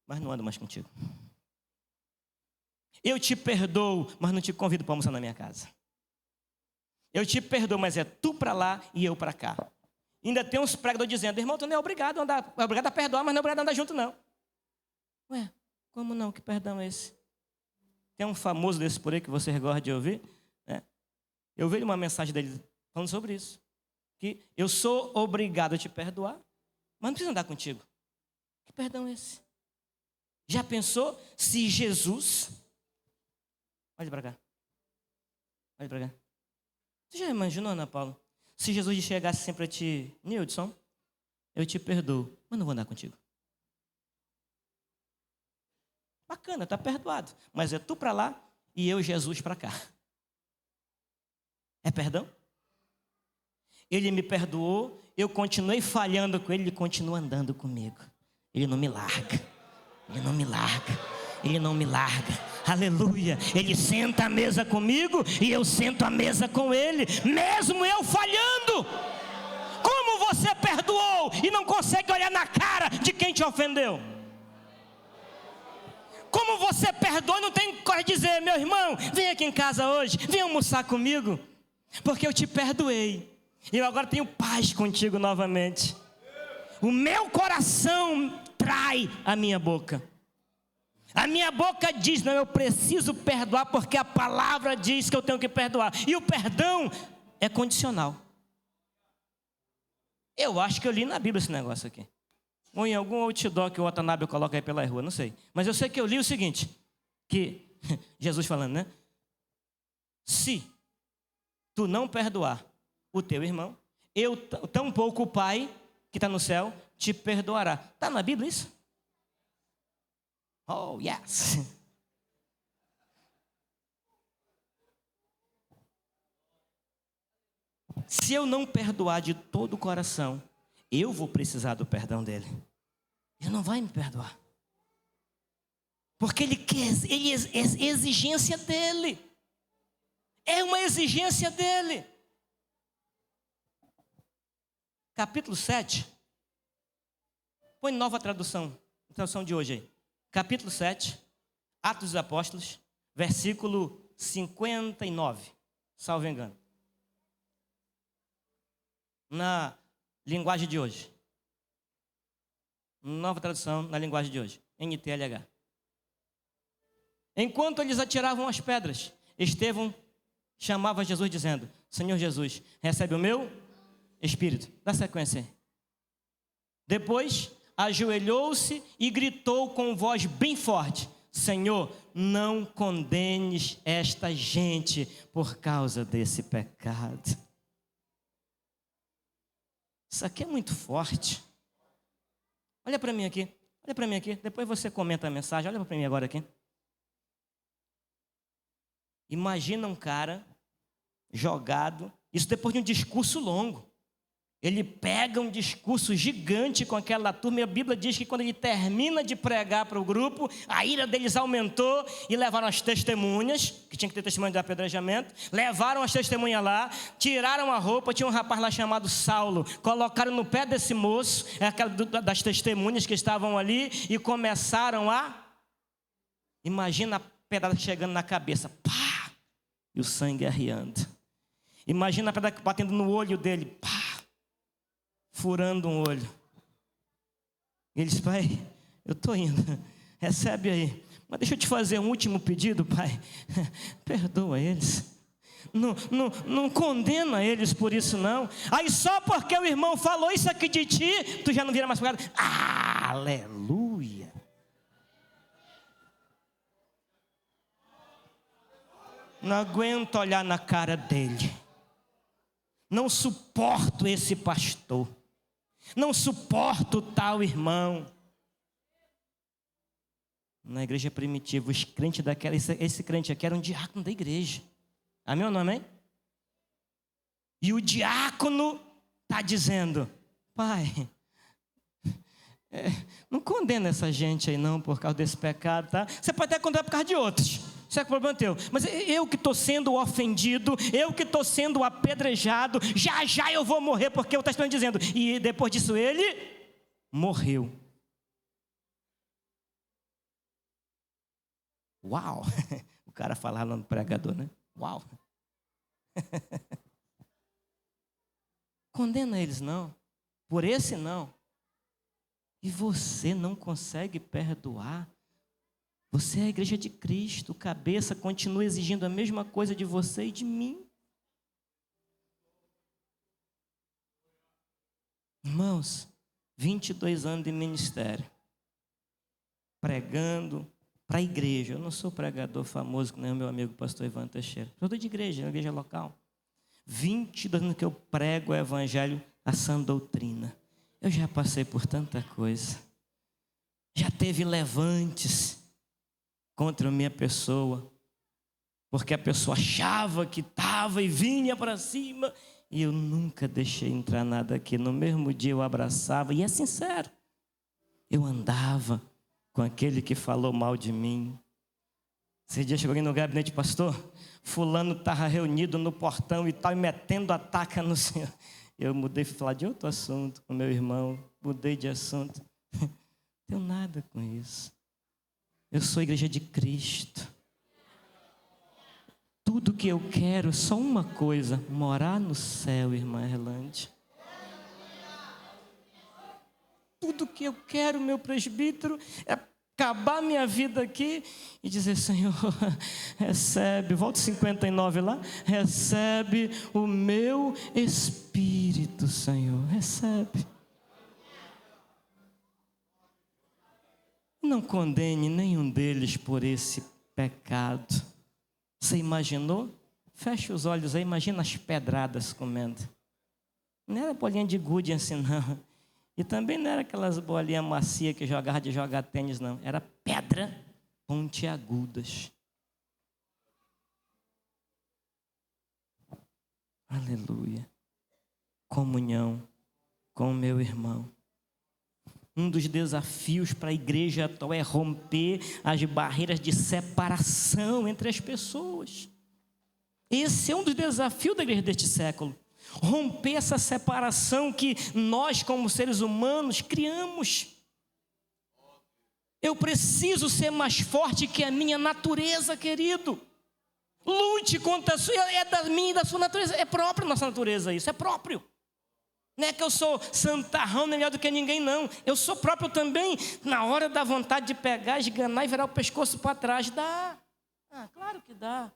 [SPEAKER 1] mas não ando mais contigo. Eu te perdoo, mas não te convido para almoçar na minha casa. Eu te perdoo, mas é tu para lá e eu para cá. Ainda tem uns pregadores dizendo: irmão, tu não é obrigado a andar, é obrigado a perdoar, mas não é obrigado a andar junto, não. Ué, como não? Que perdão é esse? Tem um famoso desse por aí que vocês gostam de ouvir, né? Eu vi uma mensagem dele falando sobre isso. Que eu sou obrigado a te perdoar, mas não preciso andar contigo. Que perdão é esse? Já pensou se Jesus... Olha para cá. Olha para cá. Você já imaginou, Ana Paula? Se Jesus chegasse sempre a ti: Nildson, eu te perdoo, mas não vou andar contigo. Bacana, está perdoado. Mas é tu para lá e eu, Jesus, para cá. É perdão? Ele me perdoou, eu continuei falhando com ele, ele continua andando comigo. Ele não me larga. Ele não me larga. Ele não me larga. Aleluia. Ele senta à mesa comigo e eu sento à mesa com ele, mesmo eu falhando. Como você perdoou e não consegue olhar na cara de quem te ofendeu? Como você perdoa e não tem coragem de dizer: meu irmão, vem aqui em casa hoje, vem almoçar comigo, porque eu te perdoei. E eu agora tenho paz contigo novamente. O meu coração trai a minha boca. A minha boca diz: não, eu preciso perdoar, porque a palavra diz que eu tenho que perdoar. E o perdão é condicional. Eu acho que eu li na Bíblia esse negócio aqui. Ou em algum outdoor que o Watanabe coloca aí pela rua, não sei. Mas eu sei que eu li o seguinte, que Jesus falando, né? Se tu não perdoar o teu irmão, eu tampouco o Pai que está no céu te perdoará. Está na Bíblia isso? Oh, yes. Se eu não perdoar de todo o coração, eu vou precisar do perdão dele. Ele não vai me perdoar. Porque ele quer, é exigência dele. É uma exigência dele. Capítulo 7. Põe nova tradução de hoje aí. Capítulo 7, Atos dos Apóstolos, versículo 59, salvo engano. Na linguagem de hoje. Nova tradução na linguagem de hoje. NTLH. Enquanto eles atiravam as pedras, Estevão chamava Jesus dizendo: Senhor Jesus, recebe o meu espírito. Dá sequência aí. Depois ajoelhou-se e gritou com voz bem forte: Senhor, não condenes esta gente por causa desse pecado. Isso aqui é muito forte. Olha para mim aqui. Olha para mim aqui. Depois você comenta a mensagem. Olha para mim agora aqui. Imagina um cara jogado. Isso depois de um discurso longo. Ele pega um discurso gigante com aquela turma, e a Bíblia diz que quando ele termina de pregar para o grupo, a ira deles aumentou e levaram as testemunhas, que tinha que ter testemunha de apedrejamento, levaram as testemunhas lá, tiraram a roupa, tinha um rapaz lá chamado Saulo, colocaram no pé desse moço, das testemunhas que estavam ali, e começaram a... Imagina a pedrada chegando na cabeça, pá, e o sangue arriando. Imagina a pedrada batendo no olho dele, pá, furando um olho. Ele diz: Pai, eu estou indo, recebe aí. Mas deixa eu te fazer um último pedido, Pai. Perdoa eles. Não condena eles por isso, não. Aí só porque o irmão falou isso aqui de ti, tu já não vira mais para casa. Aleluia. Não aguento olhar na cara dele. Não suporto esse pastor. Não suporto tal irmão. Na igreja primitiva, os crentes daquela, esse crente aqui era um diácono da igreja. Amém ou não amém? E o diácono está dizendo: Pai, não condena essa gente aí não por causa desse pecado, tá? Você pode até condenar por causa de outros. Isso é problema teu. Mas eu que estou sendo ofendido, eu que estou sendo apedrejado, já eu vou morrer, porque o texto está dizendo. E depois disso ele morreu. Uau! O cara falava no pregador, né? Uau! Condena eles não. Por esse não. E você não consegue perdoar. Você é a igreja de Cristo. O cabeça continua exigindo a mesma coisa de você e de mim. Irmãos, 22 anos de ministério. Pregando para a igreja. Eu não sou pregador famoso, que nem o meu amigo pastor Ivan Teixeira. Sou de igreja, uma igreja local. 22 anos que eu prego o evangelho, a sã doutrina. Eu já passei por tanta coisa. Já teve levantes contra a minha pessoa, porque a pessoa achava que estava e vinha para cima, e eu nunca deixei entrar nada aqui. No mesmo dia eu abraçava, e é sincero, eu andava com aquele que falou mal de mim. Esse dia chegou aqui no gabinete, pastor, fulano estava reunido no portão e tal, e metendo a taca no senhor. Eu mudei, fui falar de outro assunto com meu irmão, mudei de assunto. Não tenho nada com isso. Eu sou a igreja de Cristo. Tudo que eu quero, só uma coisa, morar no céu, irmã Erlande. Tudo que eu quero, meu presbítero, é acabar minha vida aqui e dizer, Senhor, recebe, volta 59 lá, recebe o meu espírito, Senhor, recebe. Não condene nenhum deles por esse pecado. Você imaginou? Feche os olhos aí, imagina as pedradas comendo. Não era bolinha de gude assim, não. E também não era aquelas bolinhas macias que jogava de jogar tênis, não. Era pedra pontiagudas. Aleluia. Comunhão com o meu irmão. Um dos desafios para a igreja atual é romper as barreiras de separação entre as pessoas. Esse é um dos desafios da igreja deste século. Romper essa separação que nós, como seres humanos, criamos. Eu preciso ser mais forte que a minha natureza, querido. Lute contra a sua, é da minha e da sua natureza. É próprio nossa natureza isso, é próprio. Não é que eu sou santarrão, nem melhor do que ninguém, não. Eu sou próprio também. Na hora da vontade de pegar, esganar e virar o pescoço para trás, dá. Claro que dá.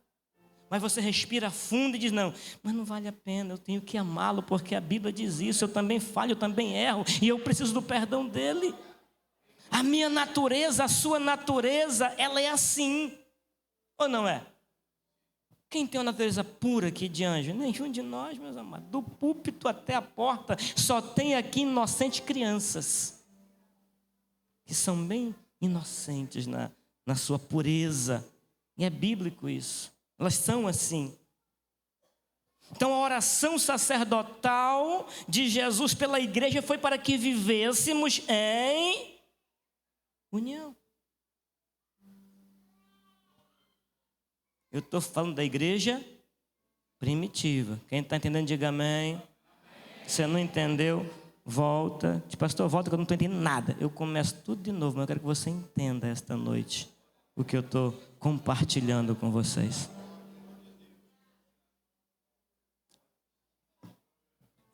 [SPEAKER 1] Mas você respira fundo e diz, não, mas não vale a pena, eu tenho que amá-lo, porque a Bíblia diz isso, eu também falho, eu também erro, e eu preciso do perdão dele. A minha natureza, a sua natureza, ela é assim. Ou não é? Quem tem uma natureza pura aqui de anjo? Nenhum de nós, meus amados. Do púlpito até a porta, só tem aqui inocentes crianças. Que são bem inocentes na sua pureza. E é bíblico isso. Elas são assim. Então a oração sacerdotal de Jesus pela igreja foi para que vivêssemos em união. Eu estou falando da igreja primitiva. Quem está entendendo, diga amém. Você não entendeu, volta. Pastor, volta que eu não estou entendendo nada. Eu começo tudo de novo, mas eu quero que você entenda esta noite o que eu estou compartilhando com vocês.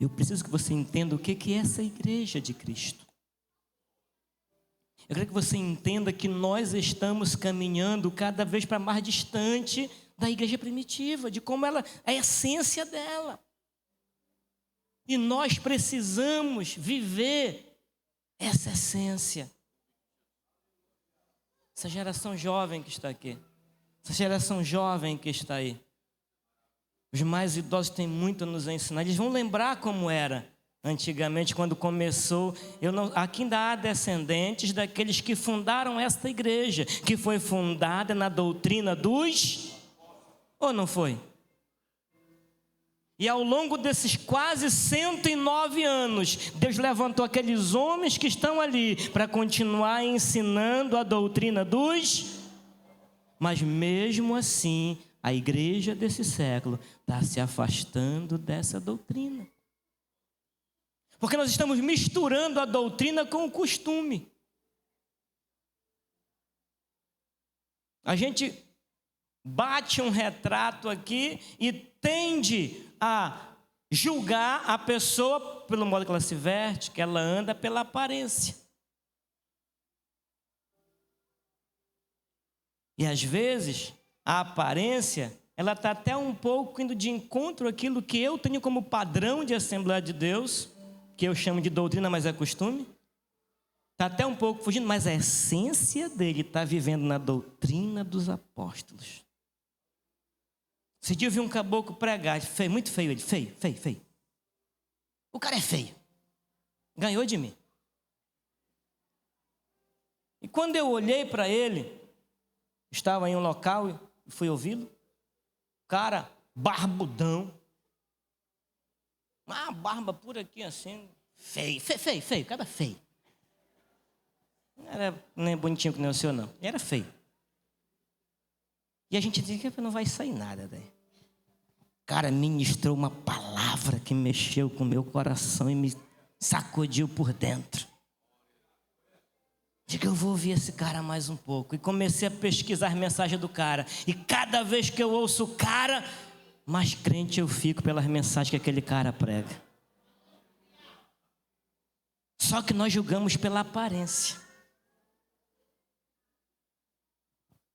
[SPEAKER 1] Eu preciso que você entenda o que é essa igreja de Cristo. Eu quero que você entenda que nós estamos caminhando cada vez para mais distante da igreja primitiva, de como ela, a essência dela. E nós precisamos viver essa essência. Essa geração jovem que está aqui, essa geração jovem que está aí. Os mais idosos têm muito a nos ensinar. Eles vão lembrar como era antigamente, quando começou. Aqui ainda há descendentes daqueles que fundaram esta igreja, que foi fundada na doutrina dos... Ou não foi? E ao longo desses quase 109 anos, Deus levantou aqueles homens que estão ali para continuar ensinando a doutrina dos... Mas mesmo assim, a igreja desse século está se afastando dessa doutrina. Porque nós estamos misturando a doutrina com o costume. A gente bate um retrato aqui e tende a julgar a pessoa pelo modo que ela se veste, que ela anda, pela aparência. E às vezes, a aparência, ela está até um pouco indo de encontro àquilo que eu tenho como padrão de Assembleia de Deus, que eu chamo de doutrina, mas é costume. Está até um pouco fugindo, mas a essência dele está vivendo na doutrina dos apóstolos. Esse dia eu vi um caboclo pregar, feio, muito feio ele, feio. O cara é feio. Ganhou de mim. E quando eu olhei para ele, estava em um local e fui ouvi-lo, cara barbudão, uma barba por aqui assim, feio, cara feio. Não era nem bonitinho que nem o seu não, ele era feio. E a gente dizia que não vai sair nada daí. O cara ministrou uma palavra que mexeu com o meu coração e me sacudiu por dentro. Digo, eu vou ouvir esse cara mais um pouco. E comecei a pesquisar as mensagens do cara. E cada vez que eu ouço o cara, mais crente eu fico pelas mensagens que aquele cara prega. Só que nós julgamos pela aparência.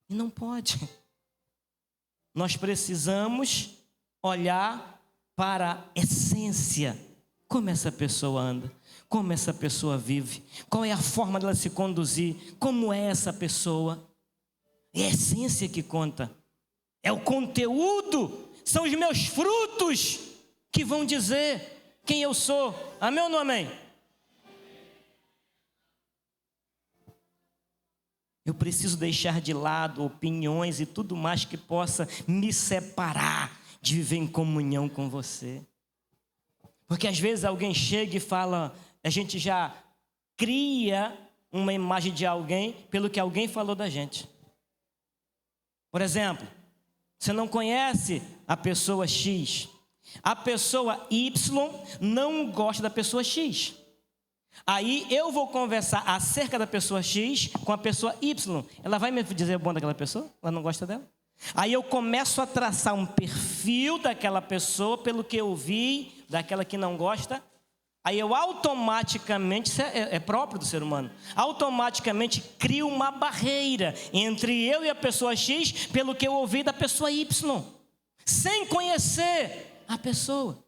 [SPEAKER 1] E não pode. Nós precisamos olhar para a essência. Como essa pessoa anda, como essa pessoa vive, qual é a forma dela se conduzir, como é essa pessoa. É a essência que conta. É o conteúdo, são os meus frutos que vão dizer quem eu sou. Amém ou não amém? Eu preciso deixar de lado opiniões e tudo mais que possa me separar de viver em comunhão com você. Porque às vezes alguém chega e fala, a gente já cria uma imagem de alguém pelo que alguém falou da gente. Por exemplo, você não conhece a pessoa X. A pessoa Y não gosta da pessoa X. Aí eu vou conversar acerca da pessoa X com a pessoa Y. Ela vai me dizer o bom daquela pessoa? Ela não gosta dela? Aí eu começo a traçar um perfil daquela pessoa pelo que eu vi, daquela que não gosta. Aí eu automaticamente, isso é próprio do ser humano, automaticamente crio uma barreira entre eu e a pessoa X pelo que eu ouvi da pessoa Y, sem conhecer a pessoa.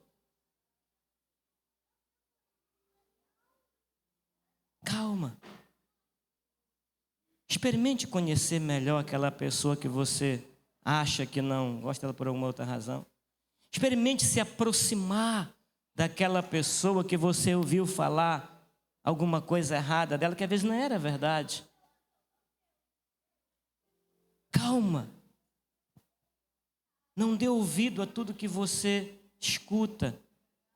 [SPEAKER 1] Calma. Experimente conhecer melhor aquela pessoa que você acha que não gosta dela por alguma outra razão. Experimente se aproximar daquela pessoa que você ouviu falar alguma coisa errada dela, que às vezes não era verdade. Calma. Não dê ouvido a tudo que você escuta.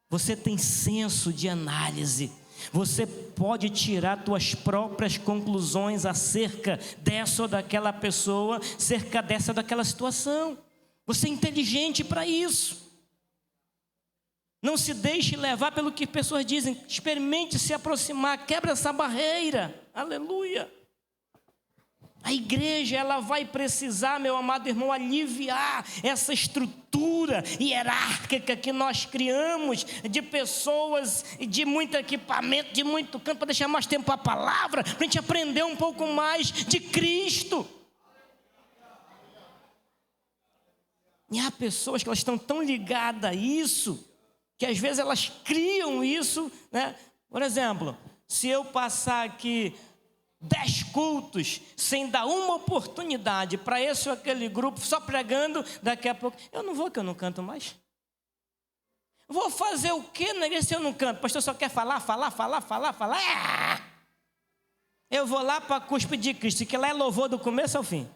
[SPEAKER 1] Você tem senso de análise. Você pode tirar suas próprias conclusões acerca dessa ou daquela pessoa, acerca dessa ou daquela situação. Você é inteligente para isso. Não se deixe levar pelo que pessoas dizem. Experimente se aproximar, quebra essa barreira. Aleluia. A igreja, ela vai precisar, meu amado irmão, aliviar essa estrutura hierárquica que nós criamos de pessoas, de muito equipamento, de muito canto, para deixar mais tempo a palavra, para a gente aprender um pouco mais de Cristo. E há pessoas que elas estão tão ligadas a isso, que às vezes elas criam isso, né? Por exemplo, se eu passar aqui 10 cultos sem dar uma oportunidade para esse ou aquele grupo, só pregando, daqui a pouco, eu não vou, que eu não canto mais. Vou fazer o quê na igreja se eu não canto? O pastor só quer falar. Eu vou lá para a cúspide de Cristo, que lá é louvor do começo ao fim.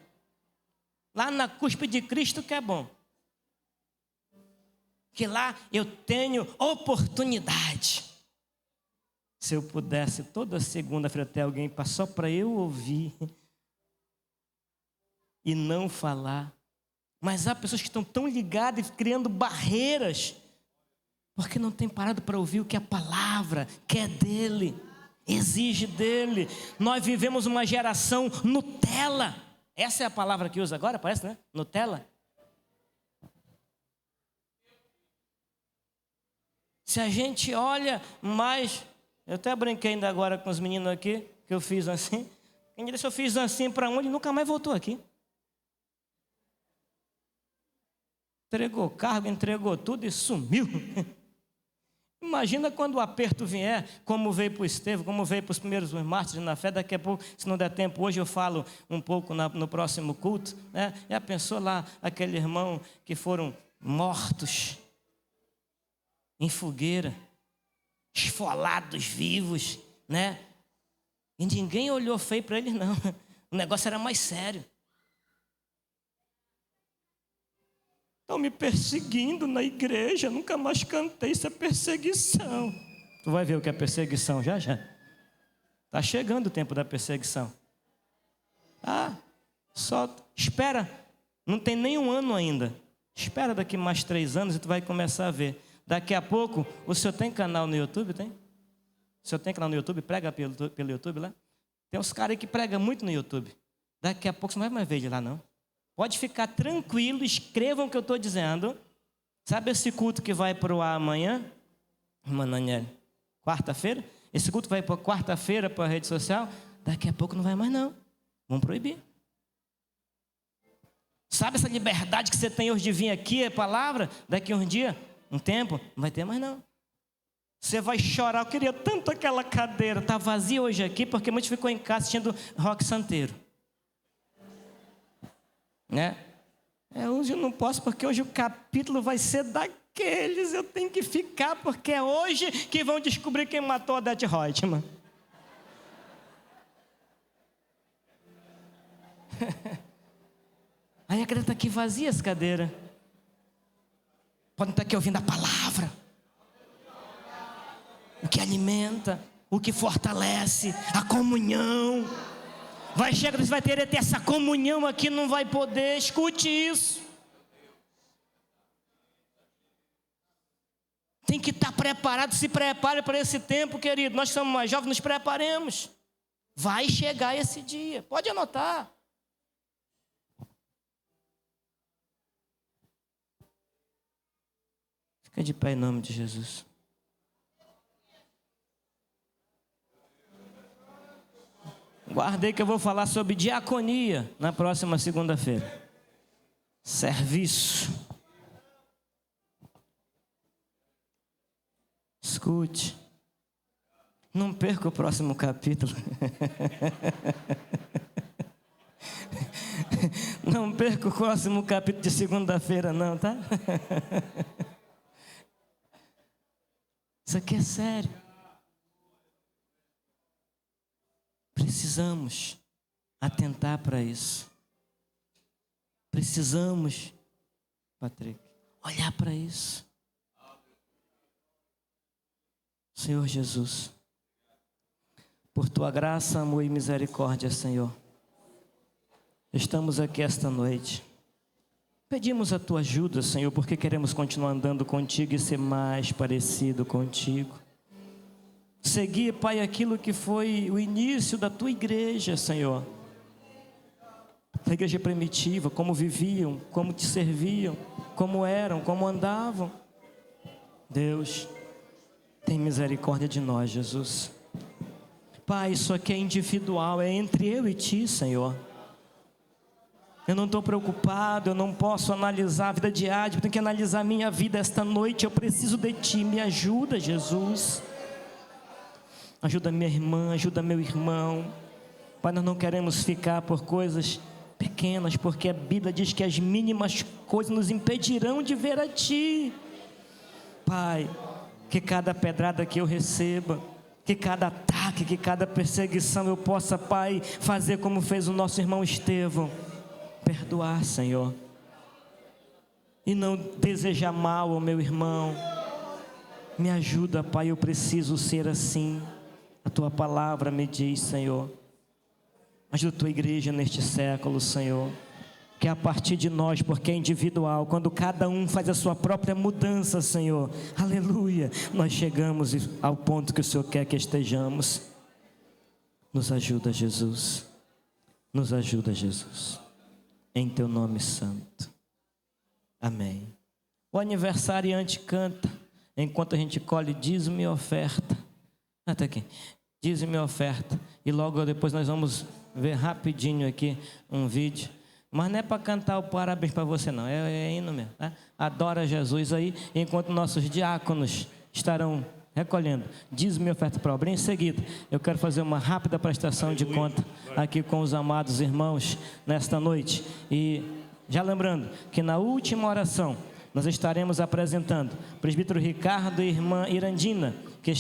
[SPEAKER 1] Lá na cúspide de Cristo que é bom. Que lá eu tenho oportunidade. Se eu pudesse toda segunda-feira ter alguém só para eu ouvir e não falar. Mas há pessoas que estão tão ligadas e criando barreiras, porque não tem parado para ouvir o que a palavra quer dele, exige dele. Nós vivemos uma geração Nutella.
[SPEAKER 4] Essa é a palavra que usa agora, parece, né? Nutella. Se a gente olha mais... Eu até brinquei ainda agora com os meninos aqui, que eu fiz assim. Quem disse eu fiz assim para onde, nunca mais voltou aqui. Entregou cargo, entregou tudo e sumiu. Imagina quando o aperto vier, como veio para o Estevão, como veio para os primeiros mártires na fé. Daqui a pouco, se não der tempo, hoje eu falo um pouco no próximo culto, né? Já pensou lá aquele irmão que foram mortos em fogueira, esfolados vivos, né? E ninguém olhou feio para eles, não. O negócio era mais sério. Estão me perseguindo na igreja, nunca mais cantei, isso é perseguição. Tu vai ver o que é perseguição já. Está chegando o tempo da perseguição. Só espera, não tem nem um ano ainda. Espera daqui mais 3 anos e tu vai começar a ver. Daqui a pouco, o senhor tem canal no YouTube, tem? O senhor tem canal no YouTube, prega pelo YouTube lá? Tem uns caras aí que pregam muito no YouTube. Daqui a pouco você não vai mais ver de lá, não. Pode ficar tranquilo, escrevam o que eu estou dizendo. Sabe esse culto que vai para o ar amanhã? Irmã Daniela, quarta-feira? Esse culto vai para quarta-feira para a rede social? Daqui a pouco não vai mais não. Vão proibir. Sabe essa liberdade que você tem hoje de vir aqui, a palavra? Daqui a um dia, um tempo, não vai ter mais não. Você vai chorar, eu queria tanto aquela cadeira. Está vazia hoje aqui porque muitos ficou em casa assistindo rock santeiro. Né? Hoje eu não posso porque hoje o capítulo vai ser daqueles. Eu tenho que ficar porque é hoje que vão descobrir quem matou a Odete Reutemann. Aí a cadeira está aqui vazia, essa cadeira. Podem estar aqui ouvindo a palavra. O que alimenta, o que fortalece, a comunhão. Vai chegar, você vai ter essa comunhão aqui, não vai poder, escute isso. Tem que estar preparado, se prepare para esse tempo, querido. Nós que somos mais jovens, nos preparemos. Vai chegar esse dia, pode anotar. Fica de pé em nome de Jesus. Guardei que eu vou falar sobre diaconia na próxima segunda-feira. Serviço. Escute. Não perca o próximo capítulo. Não perca o próximo capítulo de segunda-feira, não, tá? Isso aqui é sério. Precisamos atentar para isso. Precisamos, Patrick, olhar para isso. Senhor Jesus, por tua graça, amor e misericórdia, Senhor, estamos aqui esta noite. Pedimos a tua ajuda, Senhor, porque queremos continuar andando contigo e ser mais parecido contigo. Seguir, Pai, aquilo que foi o início da tua igreja, Senhor. A igreja primitiva, como viviam, como te serviam, como eram, como andavam. Deus, tem misericórdia de nós, Jesus. Pai, isso aqui é individual, é entre eu e ti, Senhor. Eu não estou preocupado, eu não posso analisar a vida diária, eu tenho que analisar a minha vida esta noite. Eu preciso de ti, me ajuda, Jesus. Ajuda minha irmã, ajuda meu irmão. Pai, nós não queremos ficar por coisas pequenas, porque a Bíblia diz que as mínimas coisas nos impedirão de ver a Ti. Pai, que cada pedrada que eu receba, que cada ataque, que cada perseguição eu possa, Pai, fazer como fez o nosso irmão Estevão. Perdoar, Senhor. E não desejar mal ao meu irmão. Me ajuda, Pai, eu preciso ser assim. A tua palavra me diz, Senhor. Ajuda a tua igreja neste século, Senhor. Que a partir de nós, porque é individual, quando cada um faz a sua própria mudança, Senhor, aleluia, nós chegamos ao ponto que o Senhor quer que estejamos. Nos ajuda, Jesus. Nos ajuda, Jesus. em teu nome santo. Amém. O aniversariante canta, enquanto a gente colhe dízimo e oferta. Até aqui. Dízimo e oferta. E logo depois nós vamos ver rapidinho aqui um vídeo. Mas não é para cantar o parabéns para você não, é hino mesmo, tá? Adora Jesus aí, enquanto nossos diáconos estarão recolhendo dízimo e oferta para a obra. Em seguida, eu quero fazer uma rápida prestação de conta aqui com os amados irmãos nesta noite. E já lembrando que na última oração nós estaremos apresentando o presbítero Ricardo e a irmã Irandina, que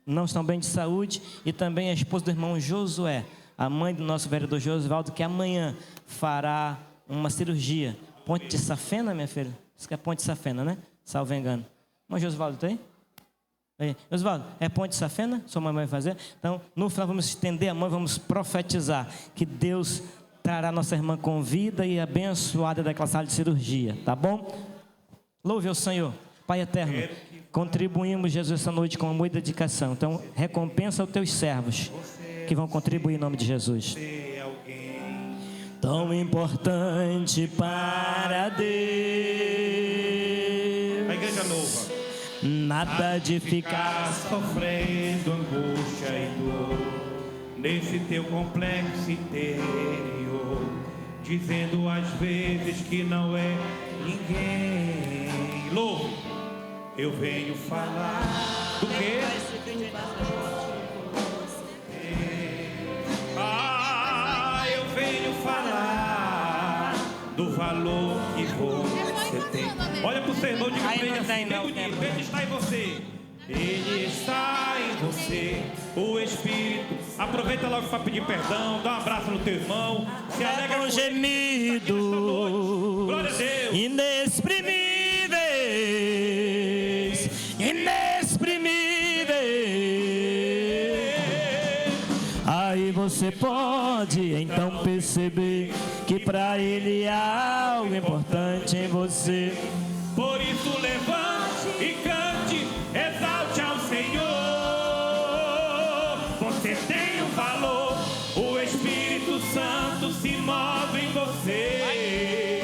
[SPEAKER 4] não estão bem de saúde, e também a esposa do irmão Josué, a mãe do nosso vereador Josivaldo, que amanhã fará uma cirurgia. Ponte de Safena, minha filha? Isso que é Ponte de Safena, né? Salvo engano. Irmão Josivaldo, tá aí? Josivaldo, é Ponte de Safena? Sua mãe vai fazer? Então, no final vamos estender a mão, vamos profetizar que Deus trará nossa irmã com vida e abençoada daquela sala de cirurgia, tá bom? Louve ao Senhor. Pai eterno, contribuímos, Jesus, essa noite com amor e dedicação. Então, recompensa os teus servos que vão contribuir em nome de Jesus. Tão importante para Deus,
[SPEAKER 5] a igreja nova,
[SPEAKER 4] nada de ficar
[SPEAKER 5] sofrendo angústia e dor nesse teu complexo interior, dizendo às vezes que não é ninguém. Louco, eu venho falar do quê? Eu venho falar do valor que você tem. Olha pro seu irmão, diga para ele assim, bem bonito, ele está em você. Ele está em você, o Espírito. Aproveita logo para pedir perdão, dá um abraço no teu irmão, se alegra com
[SPEAKER 4] gemidos,
[SPEAKER 5] glória a Deus,
[SPEAKER 4] inexprimíveis, aí você pode então perceber que para Ele há algo importante em você.
[SPEAKER 5] Por isso levante e cante, exalte ao Senhor. Você tem um valor, o Espírito Santo se move em você.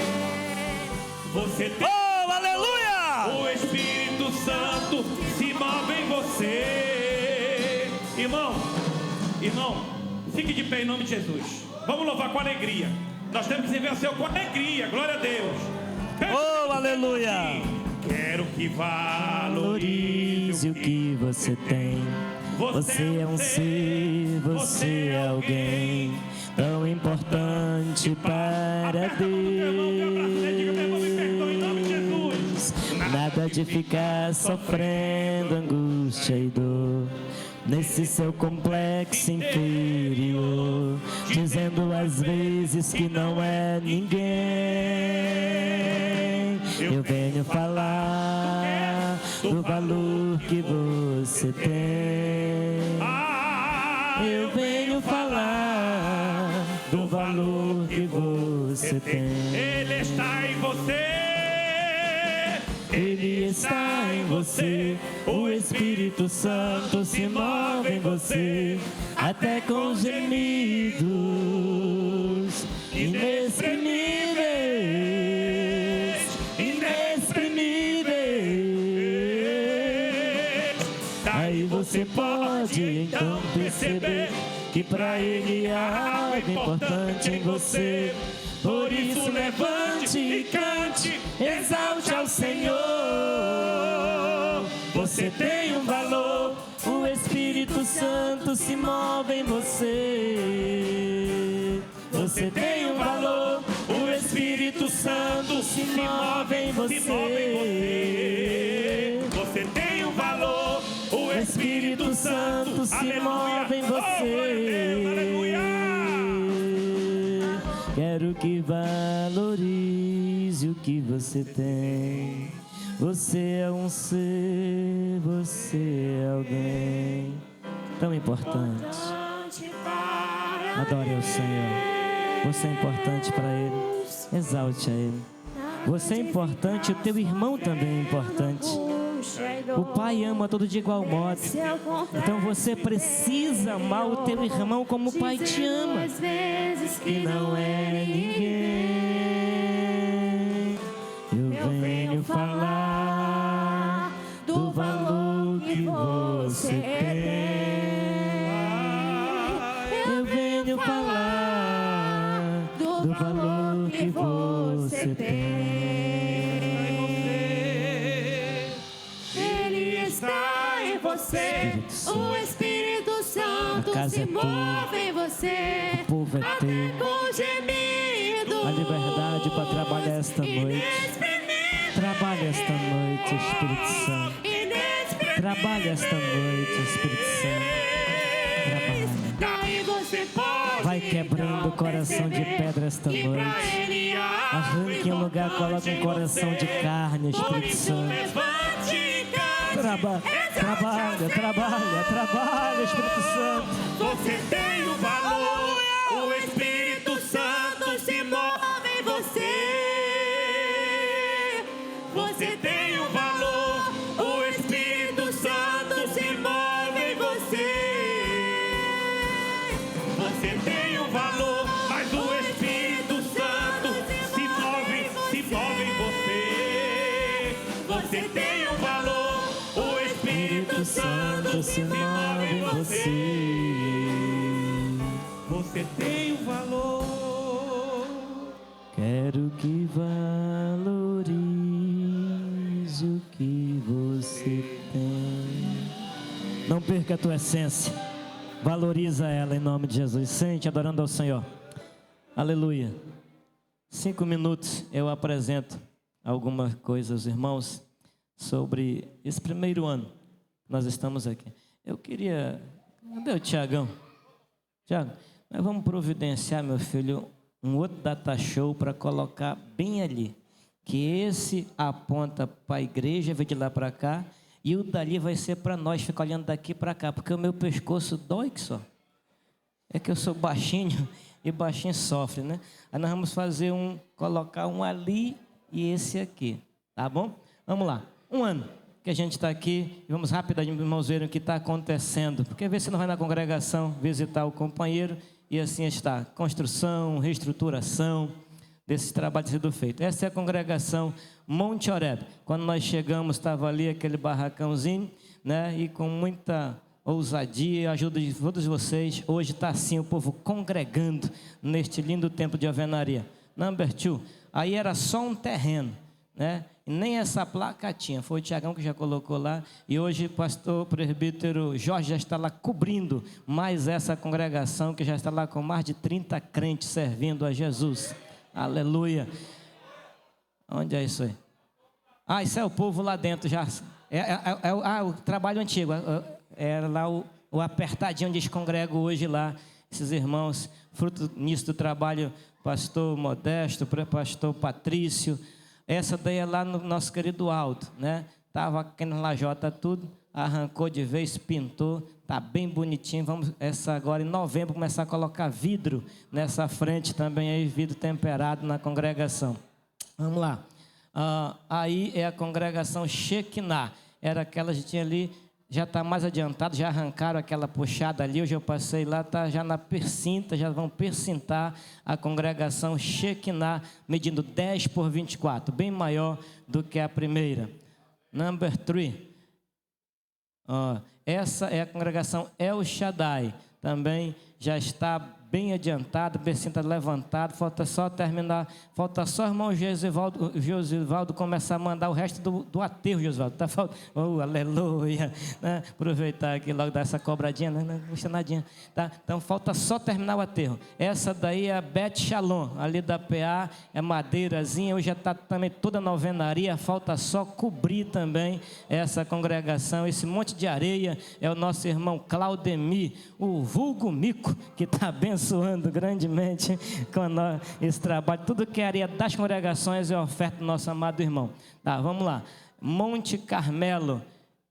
[SPEAKER 5] Você tem
[SPEAKER 4] aleluia!
[SPEAKER 5] O Espírito Santo se move em você. Irmão, fique de pé em nome de Jesus. Vamos louvar com alegria. Nós temos que servir ao Senhor com alegria, glória a Deus.
[SPEAKER 4] Aleluia!
[SPEAKER 5] Quero que valorize
[SPEAKER 4] o que você tem. Você é um ser, você é alguém tão importante para Deus. Nada de ficar sofrendo angústia e dor nesse seu complexo inferior, dizendo às vezes que não é ninguém. Eu venho falar do valor que você tem. Eu venho falar do valor que você tem.
[SPEAKER 5] Ele está em você.
[SPEAKER 4] Ele está em você. O Espírito Santo se move em você, até com gemidos inexprimíveis. Aí você pode então perceber que para Ele há algo importante em você. Por isso levante e cante, exalte ao Senhor. Você tem um valor, o Espírito Santo se move em você. Você tem um valor, o Espírito Santo se move em você.
[SPEAKER 5] Você tem um valor,
[SPEAKER 4] O Espírito Santo se move em você. Quero que valorize o que você tem. Você é um ser, você é alguém tão importante. Adore ao Senhor. Você é importante para Ele. Exalte a Ele. Você é importante, o teu irmão também é importante. O Pai ama todo de igual modo. Então você precisa amar o teu irmão como o Pai te ama. E não é ninguém. Eu venho falar do valor que você tem. Eu venho falar do valor que você tem.
[SPEAKER 3] O Espírito Santo se move em você.
[SPEAKER 4] O povo é teu.
[SPEAKER 3] Com gemido.
[SPEAKER 4] A liberdade para trabalhar esta noite. Trabalha esta noite, Espírito Santo. Trabalha esta noite, Espírito Santo. Trabalha. Vai quebrando o coração de pedra esta noite. Arranque um lugar, coloque um coração de carne, Espírito Santo. Trabalha, Espírito Santo.
[SPEAKER 5] Você tem o valor, o Espírito Santo se move em você. Você tem o valor, o Espírito Santo se move em você. Você tem o valor, mas o Espírito Santo se move em você. Você tem o valor, o Espírito Santo se move em você. Você tem o valor.
[SPEAKER 4] Quero que valorize o que você tem. Não perca a tua essência. Valoriza ela em nome de Jesus. Sente adorando ao Senhor. Aleluia. 5 minutos eu apresento algumas coisas, irmãos, sobre esse primeiro ano. Nós estamos aqui. Eu queria... Cadê o Tiagão? Tiago, nós vamos providenciar, meu filho, um outro data show para colocar bem ali. Que esse aponta para a igreja, vem de lá para cá, e o dali vai ser para nós, ficar olhando daqui para cá, porque o meu pescoço dói que só. É que eu sou baixinho, e baixinho sofre, né? Aí nós vamos fazer colocar um ali e esse aqui, tá bom? Vamos lá. 1 ano que a gente está aqui, e vamos rapidamente, irmãos, verem o que está acontecendo, porque às vezes você não vai na congregação visitar o companheiro, e assim está, construção, reestruturação desse trabalho sido feito. Essa é a congregação Monte Oreb. Quando nós chegamos, estava ali aquele barracãozinho, né, e com muita ousadia e ajuda de todos vocês, hoje está assim, o povo congregando neste lindo templo de alvenaria. Number 2, aí era só um terreno, né? E nem essa placa tinha, foi o Tiagão que já colocou lá, e hoje o pastor presbítero Jorge já está lá cobrindo mais essa congregação, que já está lá com mais de 30 crentes servindo a Jesus. Aleluia. Onde é isso aí? Ah, isso é o povo lá dentro já. O trabalho antigo, era lá o apertadinho onde eles congregam hoje lá, esses irmãos, fruto nisso do trabalho, pastor Modesto, pastor Patrício. Essa daí é lá no nosso querido Aldo, né? Estava aqui na lajota tudo, arrancou de vez, pintou, tá bem bonitinho. Vamos, essa agora em novembro, começar a colocar vidro nessa frente também, aí vidro temperado na congregação. Vamos lá. Aí é a congregação Shekinah, era aquela que tinha ali, já está mais adiantado, já arrancaram aquela puxada ali, hoje eu passei lá, está já na percinta, já vão percintar a congregação Shekinah, medindo 10 por 24, bem maior do que a primeira. Number 3, essa é a congregação El Shaddai, também já está bem adiantado, percinta levantado, falta só terminar, falta só o irmão Josivaldo começar a mandar o resto do aterro, Josivaldo, tá faltando, aleluia, né? Aproveitar aqui logo, dar essa cobradinha, não custa nadinha, tá? Então falta só terminar o aterro. Essa daí é a Bet Shalom, ali da PA, é madeirazinha, hoje já está também toda na alvenaria, falta só cobrir também essa congregação, esse monte de areia, é o nosso irmão Claudemir, o vulgo Mico, que está abençoando grandemente com esse trabalho. Tudo que é areia das congregações é oferta do nosso amado irmão. Tá, vamos lá. Monte Carmelo.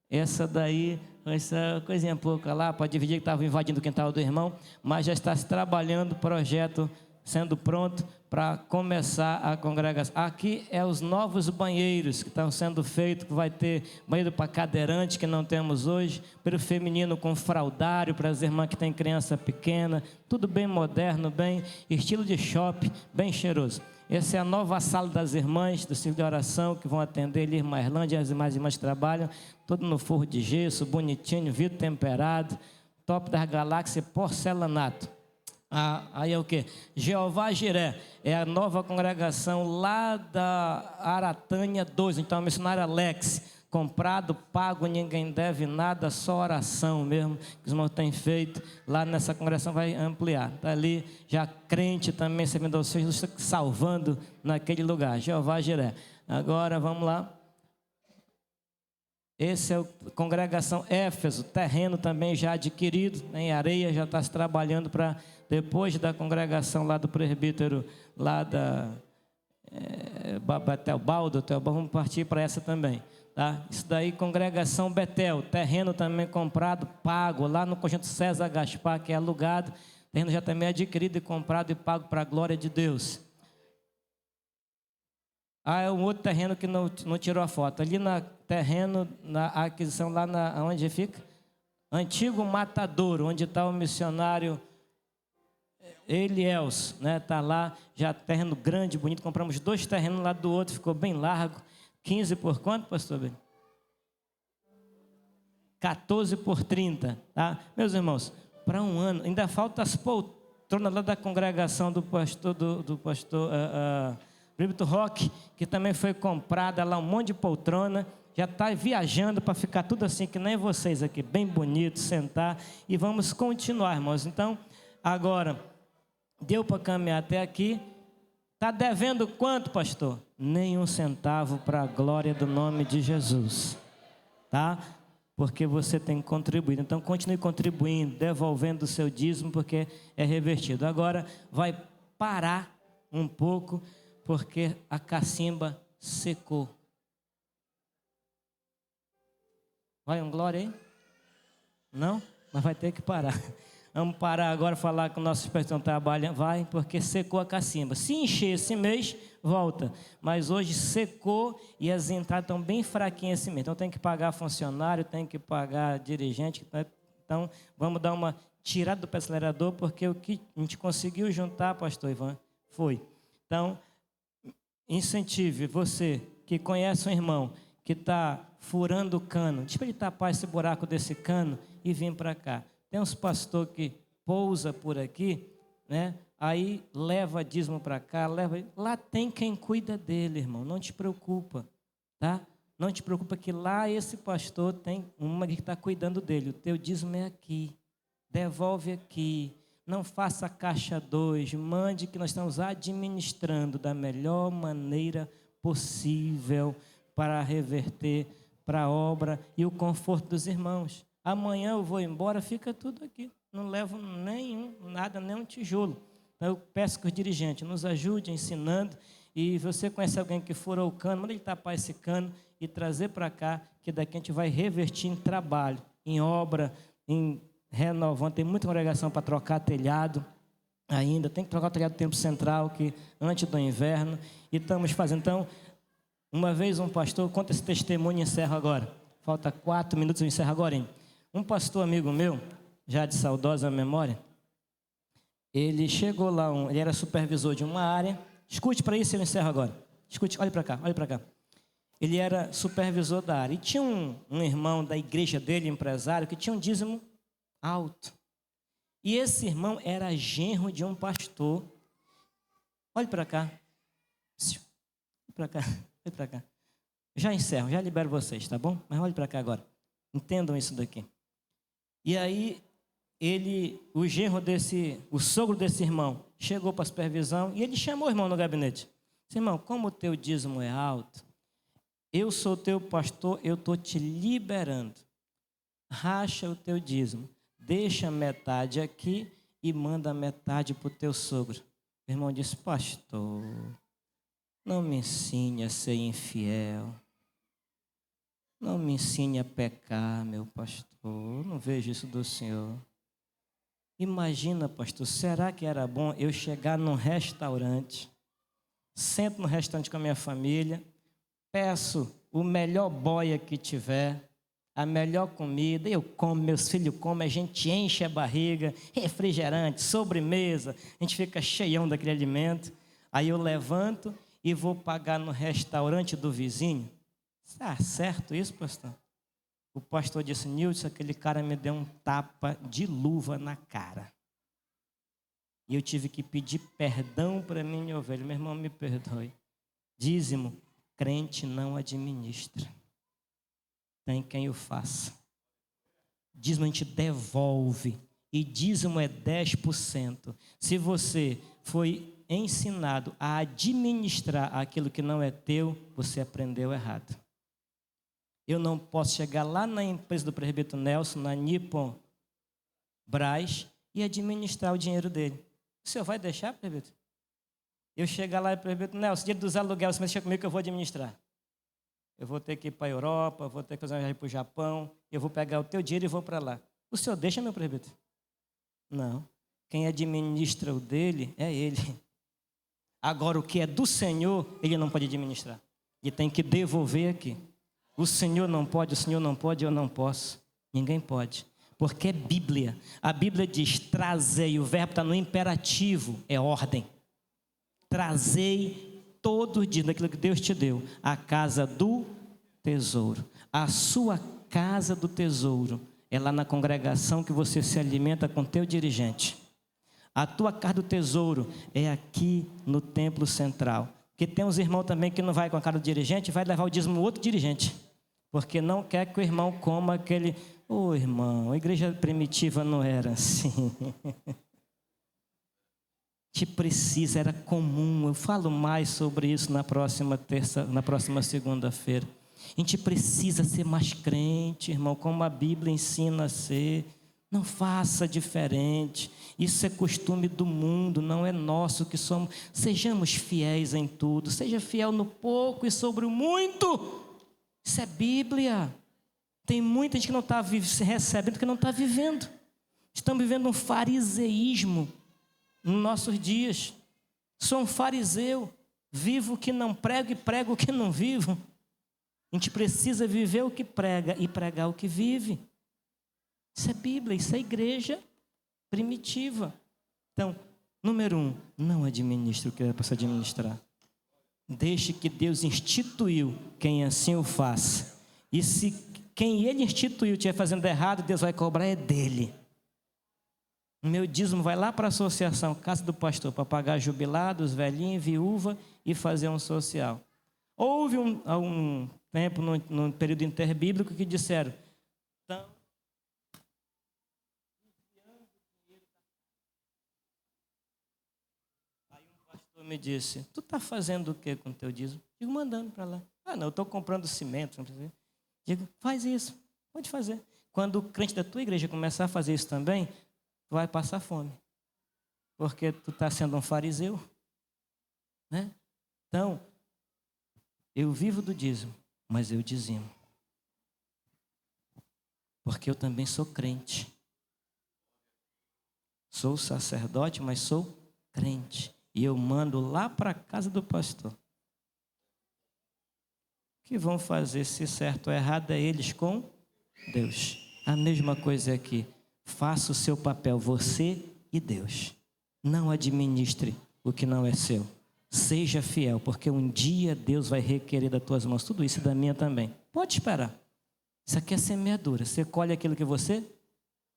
[SPEAKER 4] Essa daí, essa coisinha pouca lá, para dividir, que estava invadindo o quintal do irmão, mas já está se trabalhando o projeto sendo pronto para começar a congregação. Aqui é os novos banheiros que estão sendo feitos, que vai ter banheiro para cadeirante, que não temos hoje, para o feminino com fraldário, para as irmãs que têm criança pequena, tudo bem moderno, bem estilo de shopping, bem cheiroso. Essa é a nova sala das irmãs do Círculo de Oração, que vão atender ali, irmã Irlândia, as demais irmãs que trabalham, tudo no forro de gesso, bonitinho, vidro temperado, top das galáxias, porcelanato. Aí é o que? Jeová Jiré, é a nova congregação lá da Aratânia 2, então a missionária Alex, comprado, pago, ninguém deve nada, só oração mesmo, que os irmãos têm feito, lá nessa congregação vai ampliar, está ali já crente também, servindo aos filhos, salvando naquele lugar, Jeová Jiré. Agora vamos lá. Esse é a congregação Éfeso, terreno também já adquirido, em areia, já está se trabalhando para, depois da congregação lá do presbítero, lá da Teobaldo, vamos partir para essa também. Tá? Isso daí, congregação Betel, terreno também comprado, pago, lá no conjunto César Gaspar, que é alugado, terreno já também adquirido e comprado e pago para a glória de Deus. É um outro terreno que não tirou a foto. Ali na terreno, na aquisição, lá onde fica? Antigo Matadouro, onde está o missionário Eliels, né? Está lá, já terreno grande, bonito. Compramos 2 terrenos lá do outro, ficou bem largo. 15 por quanto, pastor Ben? 14 por 30, tá? Meus irmãos, para um ano, ainda falta as poltronas lá da congregação do pastor, do pastor Brito Roque, que também foi comprada lá, um monte de poltrona, já está viajando para ficar tudo assim, que nem vocês aqui, bem bonito, sentar, e vamos continuar, irmãos. Então, agora, deu para caminhar até aqui. Está devendo quanto, pastor? Nenhum centavo para a glória do nome de Jesus, tá? Porque você tem contribuído. Então, continue contribuindo, devolvendo o seu dízimo, porque é revertido. Agora, vai parar um pouco, porque a cacimba secou. Vai um glória aí? Não? Mas vai ter que parar. Vamos parar agora, falar com o nosso pessoal trabalha. Vai, porque secou a cacimba. Se encher esse mês, volta. Mas hoje secou e as entradas estão bem fraquinhas esse mês. Então tem que pagar funcionário, tem que pagar dirigente. Então vamos dar uma tirada do pé acelerador, porque o que a gente conseguiu juntar, pastor Ivan, foi. Então, incentive você que conhece um irmão que está furando o cano. Diz para ele tapar esse buraco desse cano e vir para cá. Tem uns pastores que pousa por aqui, né? Aí leva dízimo para cá, lá tem quem cuida dele, irmão. Não te preocupa, tá? Não te preocupa que lá esse pastor tem uma que está cuidando dele. O teu dízimo é aqui. Devolve aqui. Não faça caixa 2. Mande, que nós estamos administrando da melhor maneira possível para reverter para a obra e o conforto dos irmãos. Amanhã eu vou embora, fica tudo aqui. Não levo nenhum tijolo. Então, eu peço que os dirigentes nos ajudem ensinando. E você conhece alguém que furou o cano, manda ele tapar esse cano e trazer para cá, que daqui a gente vai revertir em trabalho, em obra, em renovando. Tem muita congregação para trocar telhado ainda. Tem que trocar o telhado do Templo Central, que antes do inverno. E estamos fazendo. Então, uma vez um pastor, conta esse testemunho e encerro agora. Falta 4 minutos, eu encerro agora, hein? Um pastor amigo meu, já de saudosa memória, ele chegou lá, ele era supervisor de uma área. Escute para isso, eu encerro agora. Escute, olhe para cá, olhe para cá. Ele era supervisor da área. E tinha um irmão da igreja dele, empresário, que tinha um dízimo alto. E esse irmão era genro de um pastor. Olhe para cá. Olhe para cá, olhe para cá. Já encerro, já libero vocês, tá bom? Mas olhe para cá agora. Entendam isso daqui. E aí, o sogro desse irmão, chegou para a supervisão e ele chamou o irmão no gabinete. Disse, irmão, como o teu dízimo é alto, eu sou teu pastor, eu estou te liberando. Racha o teu dízimo, deixa metade aqui e manda metade para o teu sogro. O irmão disse, pastor, não me ensine a ser infiel. Não me ensine a pecar, meu pastor. Eu não vejo isso do Senhor. Imagina, pastor, será que era bom eu chegar num restaurante, sento no restaurante com a minha família, peço o melhor boia que tiver, a melhor comida, eu como, meus filhos comem, a gente enche a barriga, refrigerante, sobremesa, a gente fica cheião daquele alimento. Aí eu levanto e vou pagar no restaurante do vizinho. Está certo isso, pastor? O pastor disse: Nilson, aquele cara me deu um tapa de luva na cara. E eu tive que pedir perdão para minha ovelha. Meu irmão, me perdoe. Dízimo, crente não administra. Tem quem o faça. Dízimo a gente devolve. E dízimo é 10%. Se você foi ensinado a administrar aquilo que não é teu, você aprendeu errado. Eu não posso chegar lá na empresa do presbítero Nelson, na Nippon Brás, e administrar o dinheiro dele. O senhor vai deixar, presbítero? Eu chegar lá e presbítero Nelson, dia dos aluguéis, você deixa comigo que eu vou administrar. Eu vou ter que ir para a Europa, vou ter que fazer uma viagem para o Japão, eu vou pegar o teu dinheiro e vou para lá. O senhor deixa, meu presbítero? Não. Quem administra o dele é ele. Agora, o que é do Senhor, ele não pode administrar. Ele tem que devolver aqui. O Senhor não pode, eu não posso. Ninguém pode. Porque é Bíblia. A Bíblia diz: trazei. O verbo está no imperativo, é ordem. Trazei todo dia daquilo que Deus te deu, a casa do tesouro. A sua casa do tesouro é lá na congregação que você se alimenta com teu dirigente. A tua casa do tesouro é aqui no templo central. Porque tem uns irmãos também que não vai com a cara do dirigente, vai levar o dízimo no outro dirigente. Porque não quer que o irmão coma aquele... Ô, irmão, a igreja primitiva não era assim. Te precisa, era comum. Eu falo mais sobre isso na próxima segunda-feira. A gente precisa ser mais crente, irmão, como a Bíblia ensina a ser. Não faça diferente. Isso é costume do mundo, não é nosso que somos. Sejamos fiéis em tudo. Seja fiel no pouco e sobre o muito. Isso é Bíblia. Tem muita gente que não está recebendo, que não está vivendo. Estamos vivendo um fariseísmo nos nossos dias. Sou um fariseu, vivo o que não prego e prego o que não vivo. A gente precisa viver o que prega e pregar o que vive. Isso é Bíblia, isso é igreja primitiva. Então, número 1, não administre o que é para se administrar. Deixe que Deus instituiu quem assim o faça. E se quem Ele instituiu estiver fazendo errado, Deus vai cobrar é dele. O meu dízimo vai lá para a associação Casa do Pastor, para pagar jubilados, velhinhos, viúva e fazer um social. Houve um tempo, no período interbíblico, que disseram... me disse: tu está fazendo o que com o teu dízimo? Digo: mandando para lá. Ah, não, eu estou comprando cimento. Não precisa. Digo: faz isso, pode fazer. Quando o crente da tua igreja começar a fazer isso também, tu vai passar fome. Porque tu está sendo um fariseu. Né? Então, eu vivo do dízimo, mas eu dizimo. Porque eu também sou crente. Sou sacerdote, mas sou crente. E eu mando lá para a casa do pastor. O que vão fazer, se certo ou errado, é eles com Deus. A mesma coisa aqui. Faça o seu papel, você e Deus. Não administre o que não é seu. Seja fiel, porque um dia Deus vai requerer das tuas mãos tudo isso e da minha também. Pode esperar. Isso aqui é semeadura. Você colhe aquilo que você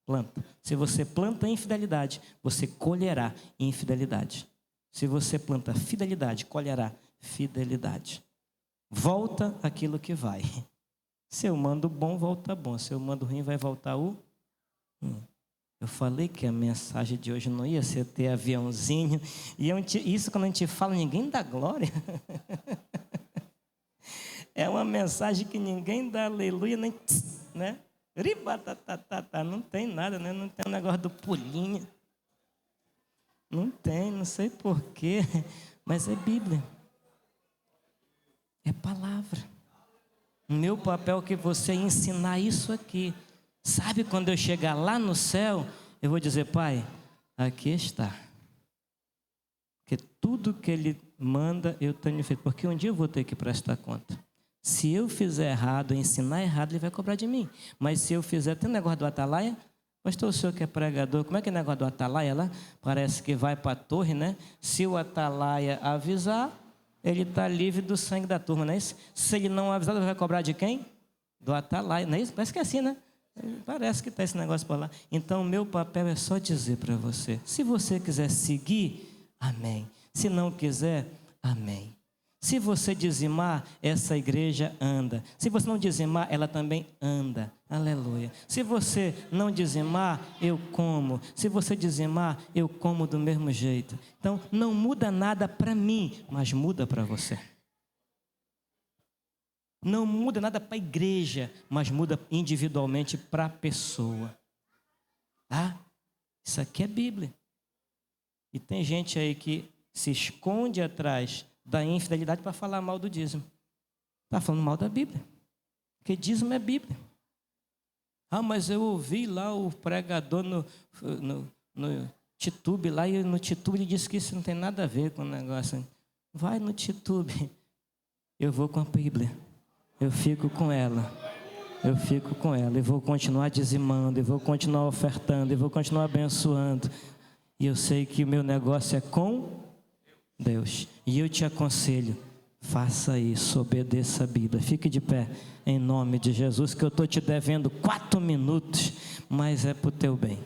[SPEAKER 4] planta. Se você planta infidelidade, você colherá infidelidade. Se você planta fidelidade, colherá fidelidade. Volta aquilo que vai. Se eu mando bom, volta bom. Se eu mando ruim, vai voltar o ruim. Eu falei que a mensagem de hoje não ia ser ter aviãozinho. E isso quando a gente fala, ninguém dá glória. É uma mensagem que ninguém dá aleluia, nem... né? Não tem nada, né? Não tem o negócio do pulinho. Não tem, não sei porquê, mas é Bíblia. É palavra. O meu papel é que você ensinar isso aqui. Sabe, quando eu chegar lá no céu, eu vou dizer, Pai, aqui está. Porque tudo que Ele manda, eu tenho feito. Porque um dia eu vou ter que prestar conta. Se eu fizer errado, ensinar errado, Ele vai cobrar de mim. Mas se eu fizer, tem um negócio do atalaia? Pastor, o senhor que é pregador, como é que é o negócio do atalaia lá? Parece que vai para a torre, né? Se o atalaia avisar, ele está livre do sangue da turma, não é isso? Se ele não avisar, ele vai cobrar de quem? Do atalaia, não é isso? Parece que é assim, né? Parece que está esse negócio por lá. Então, o meu papel é só dizer para você. Se você quiser seguir, amém. Se não quiser, amém. Se você dizimar, essa igreja anda. Se você não dizimar, ela também anda. Aleluia. Se você não dizimar, eu como. Se você dizimar, eu como do mesmo jeito. Então, não muda nada para mim, mas muda para você. Não muda nada para a igreja, mas muda individualmente para a pessoa. Tá? Isso aqui é Bíblia. E tem gente aí que se esconde atrás da infidelidade para falar mal do dízimo. Está falando mal da Bíblia. Porque dízimo é Bíblia. Ah, mas eu ouvi lá o pregador no Titube lá, e no Titube ele disse que isso não tem nada a ver com o negócio. Vai no Titube. Eu vou com a Bíblia. Eu fico com ela. Eu fico com ela. E vou continuar dizimando, e vou continuar ofertando, e vou continuar abençoando. E eu sei que o meu negócio é com Deus. E eu te aconselho, faça isso, obedeça a Bíblia. Fique de pé, em nome de Jesus, que eu estou te devendo 4 minutos, mas é para o teu bem.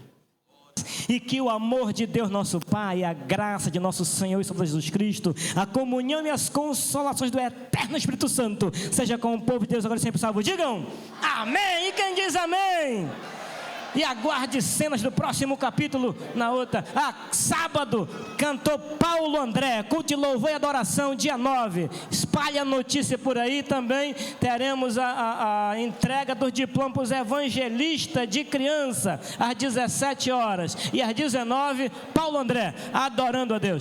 [SPEAKER 4] E que o amor de Deus nosso Pai, a graça de nosso Senhor e Salvador Jesus Cristo, a comunhão e as consolações do eterno Espírito Santo, seja com o povo de Deus agora e sempre salvo. Digam, amém. E quem diz amém? E aguarde cenas do próximo capítulo na outra. Sábado, cantor Paulo André, culto de louvor e adoração, dia 9. Espalhe a notícia por aí também. Teremos a entrega dos diplomas evangelista de criança, às 17 horas. E às 19, Paulo André, adorando a Deus.